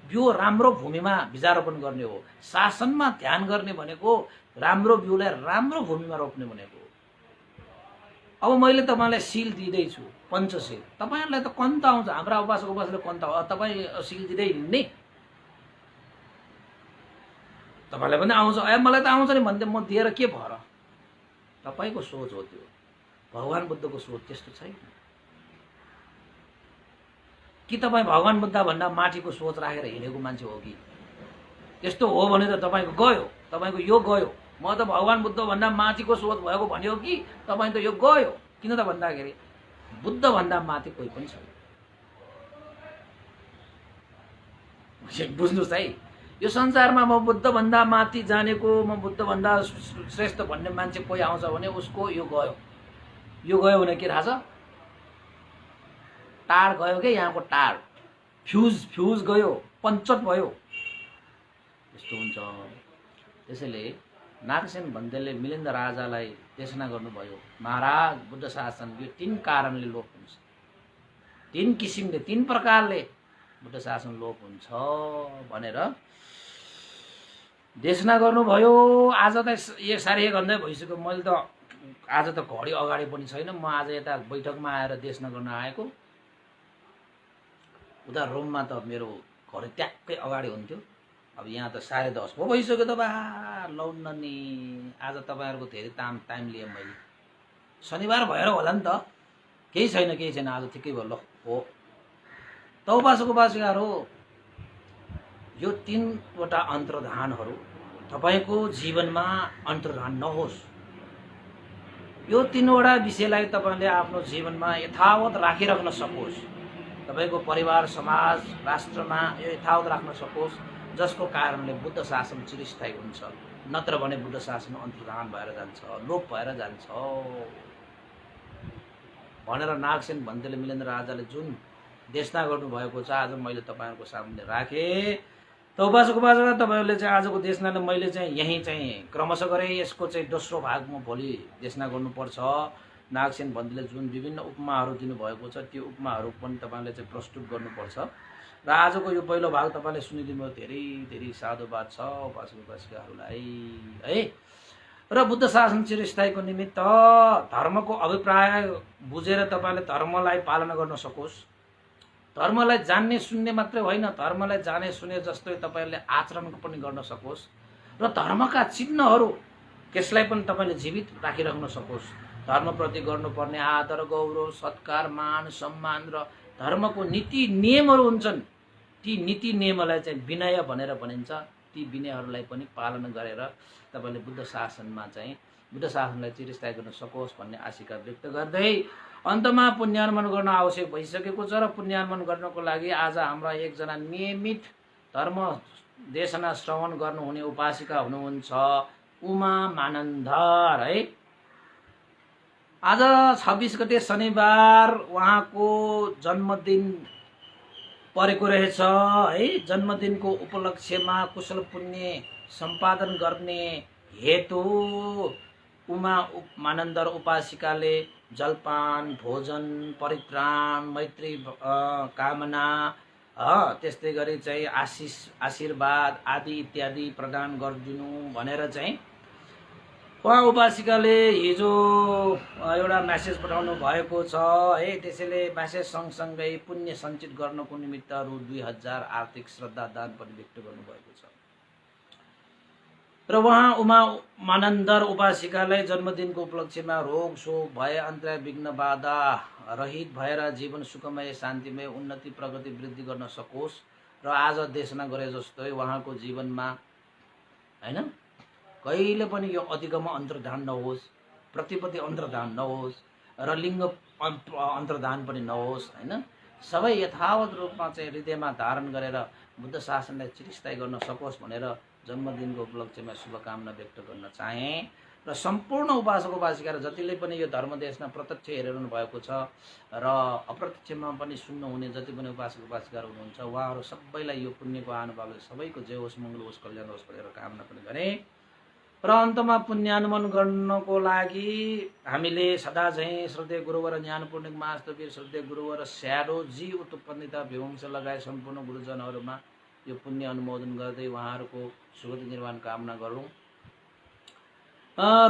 बिउ राम्रो भूमिमा बिजारोपण गर्ने हो। शासनमा ध्यान गर्ने भनेको राम्रो बिउलाई राम्रो भूमिमा रोप्ने भनेको हो। अब मैले तपाईलाई शील दिँदैछु, पञ्चशील, तपाईहरुलाई त कन्त आउँछ। हाम्रा उपासकले कन्त तपाई शील दिँदै हिँड्ने, तपाईलाई पनि आउँछ, मलाई त आउँछ नि भन्दै म दिएर के भएर? तपाईको सोच हो त्यो। भगवान बुद्धको सोच त्यस्तो छैन। कि तपाईँ भगवान बुद्ध भन्दा माथिको सोच राखेर हिँडेको मान्छे हो कि? त्यस्तो हो भने त तपाईको गयो, तपाईको यो गयो। म त भगवान बुद्ध भन्दा माथिको सोच भएको भन्यो कि तपाईँ त यो गयो। किन त भन्दाखेरि बुद्ध भन्दा माथि कोही पनि छैन। बुझ्नुस् है, यो संसारमा म बुद्ध भन्दा माथि जानेको, म बुद्ध भन्दा श्रेष्ठ भन्ने मान्छे कोही आउँछ भने उसको यो गयो। यो गयो भने के थाहा छ? टाढ गयो के, यहाँको टाढ फ्युज गयो, पञ्चट भयो। यस्तो हुन्छ। त्यसैले नागसेन भन्देले मिलिन्द राजालाई देशना गर्नुभयो, महाराज बुद्ध शासन यो 3 कारणले लोप हुन्छ, 3 किसिमले 3 प्रकारले बुद्ध शासन लोप हुन्छ भनेर देशना गर्नुभयो। आज त 1:30 घण्टा भइसक्यो। मैले त आज त घडी अगाडि पनि छैन। म आज यता बैठकमा आएर देशना गर्न आएको। उता रोममा त मेरो घर ट्याक्कै अगाडि हुन्थ्यो। अब यहाँ त 10:30 पो भइसक्यो त बा लौन्न नि। आज तपाईहरुको धेरै टाइम लिए मैले। शनिबार भएर होला नि त, केही छैन आज ठिकै भयो। ल हो त उपासकहरू, यो 3 वटा अन्तर्धानहरू तपाईको जीवनमा अन्तर्धान नहोस्। यो 3 वटा विषयलाई तपाईले आफ्नो जीवनमा यथावत राखिराख्न सकोस्। तपाईको परिवार, समाज, राष्ट्रमा यो यथावत राख्न सकोस्, जसको कारणले बुद्ध शासन चिरस्थायी हुन्छ। नत्र भने बुद्ध शासन अन्तर्धान भएर जान्छ, लोप भएर जान्छ भनेर नागसेन भन्देले मिलिन्द राजाले जुन देशना गर्नुभएको छ आज मैले तपाईहरुको सामने राखे। त उपासक तपाईहरुले चाहिँ आजको देशनाले मैले चाहिँ यही चाहिँ क्रमशः गरे। यसको चाहिँ दोस्रो भाग म भोलि देशना गर्नुपर्छ। नागसेन भन्देले जुन विभिन्न उपमाहरू दिनुभएको छ त्यो उपमाहरू पनि तपाईले चाहिँ प्रस्तुत गर्नुपर्छ। र आजको यो पहिलो भाग तपाईले सुनिदिनु धेरै धेरै साधुवाद छ उपासकहरूलाई है। र बुद्ध शासन चिरस्थायीको निमित्त धर्मको अभिप्राय बुझेर तपाईले धर्मलाई पालना गर्न सकोस्। धर्मलाई जान्ने सुन्ने मात्रै होइन, धर्मलाई जाने सुने जस्तै तपाईले आचरण पनि गर्न सकोस्। र धर्मका चिन्हहरू त्यसलाई पनि तपाईले जीवित राखिराख्न सकोस्। धर्मप्रति गर्नुपर्ने आदर, गौरव, सत्कार, मान, सम्मान र धर्मको नीति नियमहरू हुन्छन्। ती नीति नियमलाई चाहिँ विनय भनेर भनिन्छ। ती विनयहरूलाई पनि पालन गरेर तपाईले बुद्ध शासनमा चाहिँ बुद्ध शासनलाई चिरस्थायी गर्न सकोस् भन्ने आशिका व्यक्त गर्दै अन्तमा पुण्यार्पण गर्न आवश्यक भइसकेको छ। र पुण्यार्पण गर्नको लागि आज हाम्रा एकजना नियमित धर्म देशना श्रवण गर्नुहुने उपासिका हुनुहुन्छ उमा मानन्धर है। आज 26 गते शनिबार उहाँको जन्मदिन परेको रहेछ है। जन्मदिनको उपलक्ष्यमा कुशल पुण्य सम्पादन गर्ने हेतु उमा मानन्धर उपासिकाले जलपान, भोजन, परित्राण, मैत्री कामना, त्यस्तै गरी चाहिँ आशीर्वाद आदि इत्यादि प्रदान गरिदिनु भनेर चाहिँ उहाँ उपासिकाले हिजो एउटा म्यासेज पठाउनु भएको छ है। त्यसैले म्यासेज सँगसँगै पुण्य सञ्चित गर्नको निमित्त रु 2000 आर्थिक श्रद्धा दान पनि व्यक्त गर्नुभएको छ। र उहाँ उमा मानन्धर उपासिकालाई जन्मदिनको उपलक्ष्यमा रोग शोक भय अन्तराय विघ्न बाधा रहित भएर जीवन सुखमय शान्तिमय उन्नति प्रगति वृद्धि गर्न सकोस् र आज देशना गरे जस्तै उहाँको जीवनमा हैन कहिले पनि यो अधिगम अन्तर्धान नहोस्, प्रतिपत्ति अन्तर्धान नहोस् र लिङ्ग अन्तर्धान पनि नहोस् हैन। सबै यथावत रूपमा चाहिँ हृदयमा धारण गरेर बुद्ध शासनलाई चिरस्थायी गर्न सकोस् भनेर जन्मदिनको उपलक्ष्यमा शुभकामना व्यक्त गर्न चाहे। र सम्पूर्ण उपासक उपासिका जतिले पनि यो धर्म देशमा प्रत्यक्ष हेरिरहनु भएको छ र अप्रत्यक्षमा पनि सुन्नुहुने जति पनि उपासक उपासिकाहरू हुनुहुन्छ उहाँहरू सबैलाई यो पुण्यको अनुभवले सबैको जय होस्, मङ्गल होस्, कल्याण होस् भनेर कामना पनि गरे। र अन्तमा पुण्यानुमन गर्नको लागि हामीले सदा चाहिँ श्रद्धेय गुरुवर ज्ञानपूर्णिक महास्तवीर श्रद्धेय गुरुवर स्याडोजी उत्पन्निता विवंश लगायत सम्पूर्ण गुरुजनहरूमा यो पुण्य अनुमोदन गर्दै उहाँहरूको सुगति निर्माण कामना गरौँ।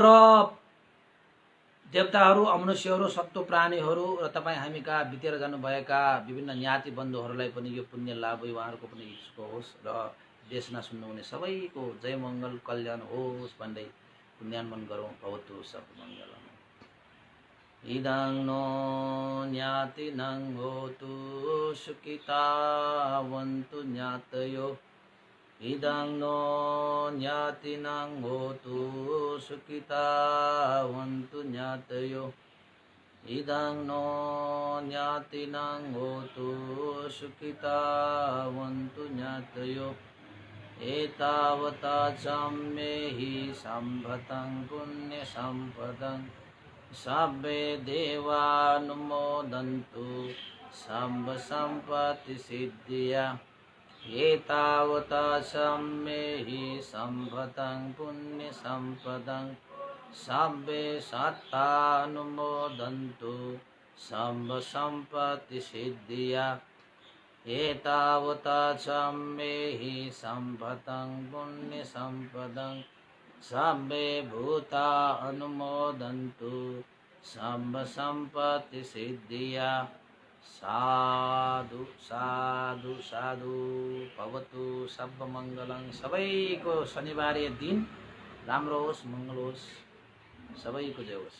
र देवताहरू, अमनुष्यहरू, सत्व प्राणीहरू र तपाईँ हामीका बितेर जानुभएका विभिन्न ज्ञाति बन्धुहरूलाई पनि यो पुण्य लाभ उहाँहरूको पनि इच्छुक होस् र देशमा सुन्नुहुने सबैको जय मङ्गल कल्याण होस् भन्दै पुण्यानुमन गरौँ। भवतु सब मङ्गलम्। इदं नो ज्ञातिनं होतु सुखितावन्तु ज्ञातयो। इदं नो ज्ञातिनं होतु सुखितावन्तु ज्ञातयो। इदं नो ज्ञातिनं होतु सुखितावन्तु ज्ञातयो। एतावता सम्मेहि सम्भतं पुण्यसम्पदं सब्बे देवानुमोदन्तु सम्भ सम्पत्तिसिद्धिया। एतावता सम्मेहि सम्भतं पुण्यसम्पदं सब्बे सत्तानुमोदन्तु सम्भ सम्पत्तिसिद्धिया। एतावता सम्मेहि सम्भतं पुण्यसम्पदं सब्बे भूता अनुमोदन्तु सम्भ सम्पत्तिसिद्धिया। साधु साधु साधु। भवतु सर्वमङ्गलं। सबैको शनिबारे दिन राम्रो होस्, मङ्गल होस्, सबैको जय होस्।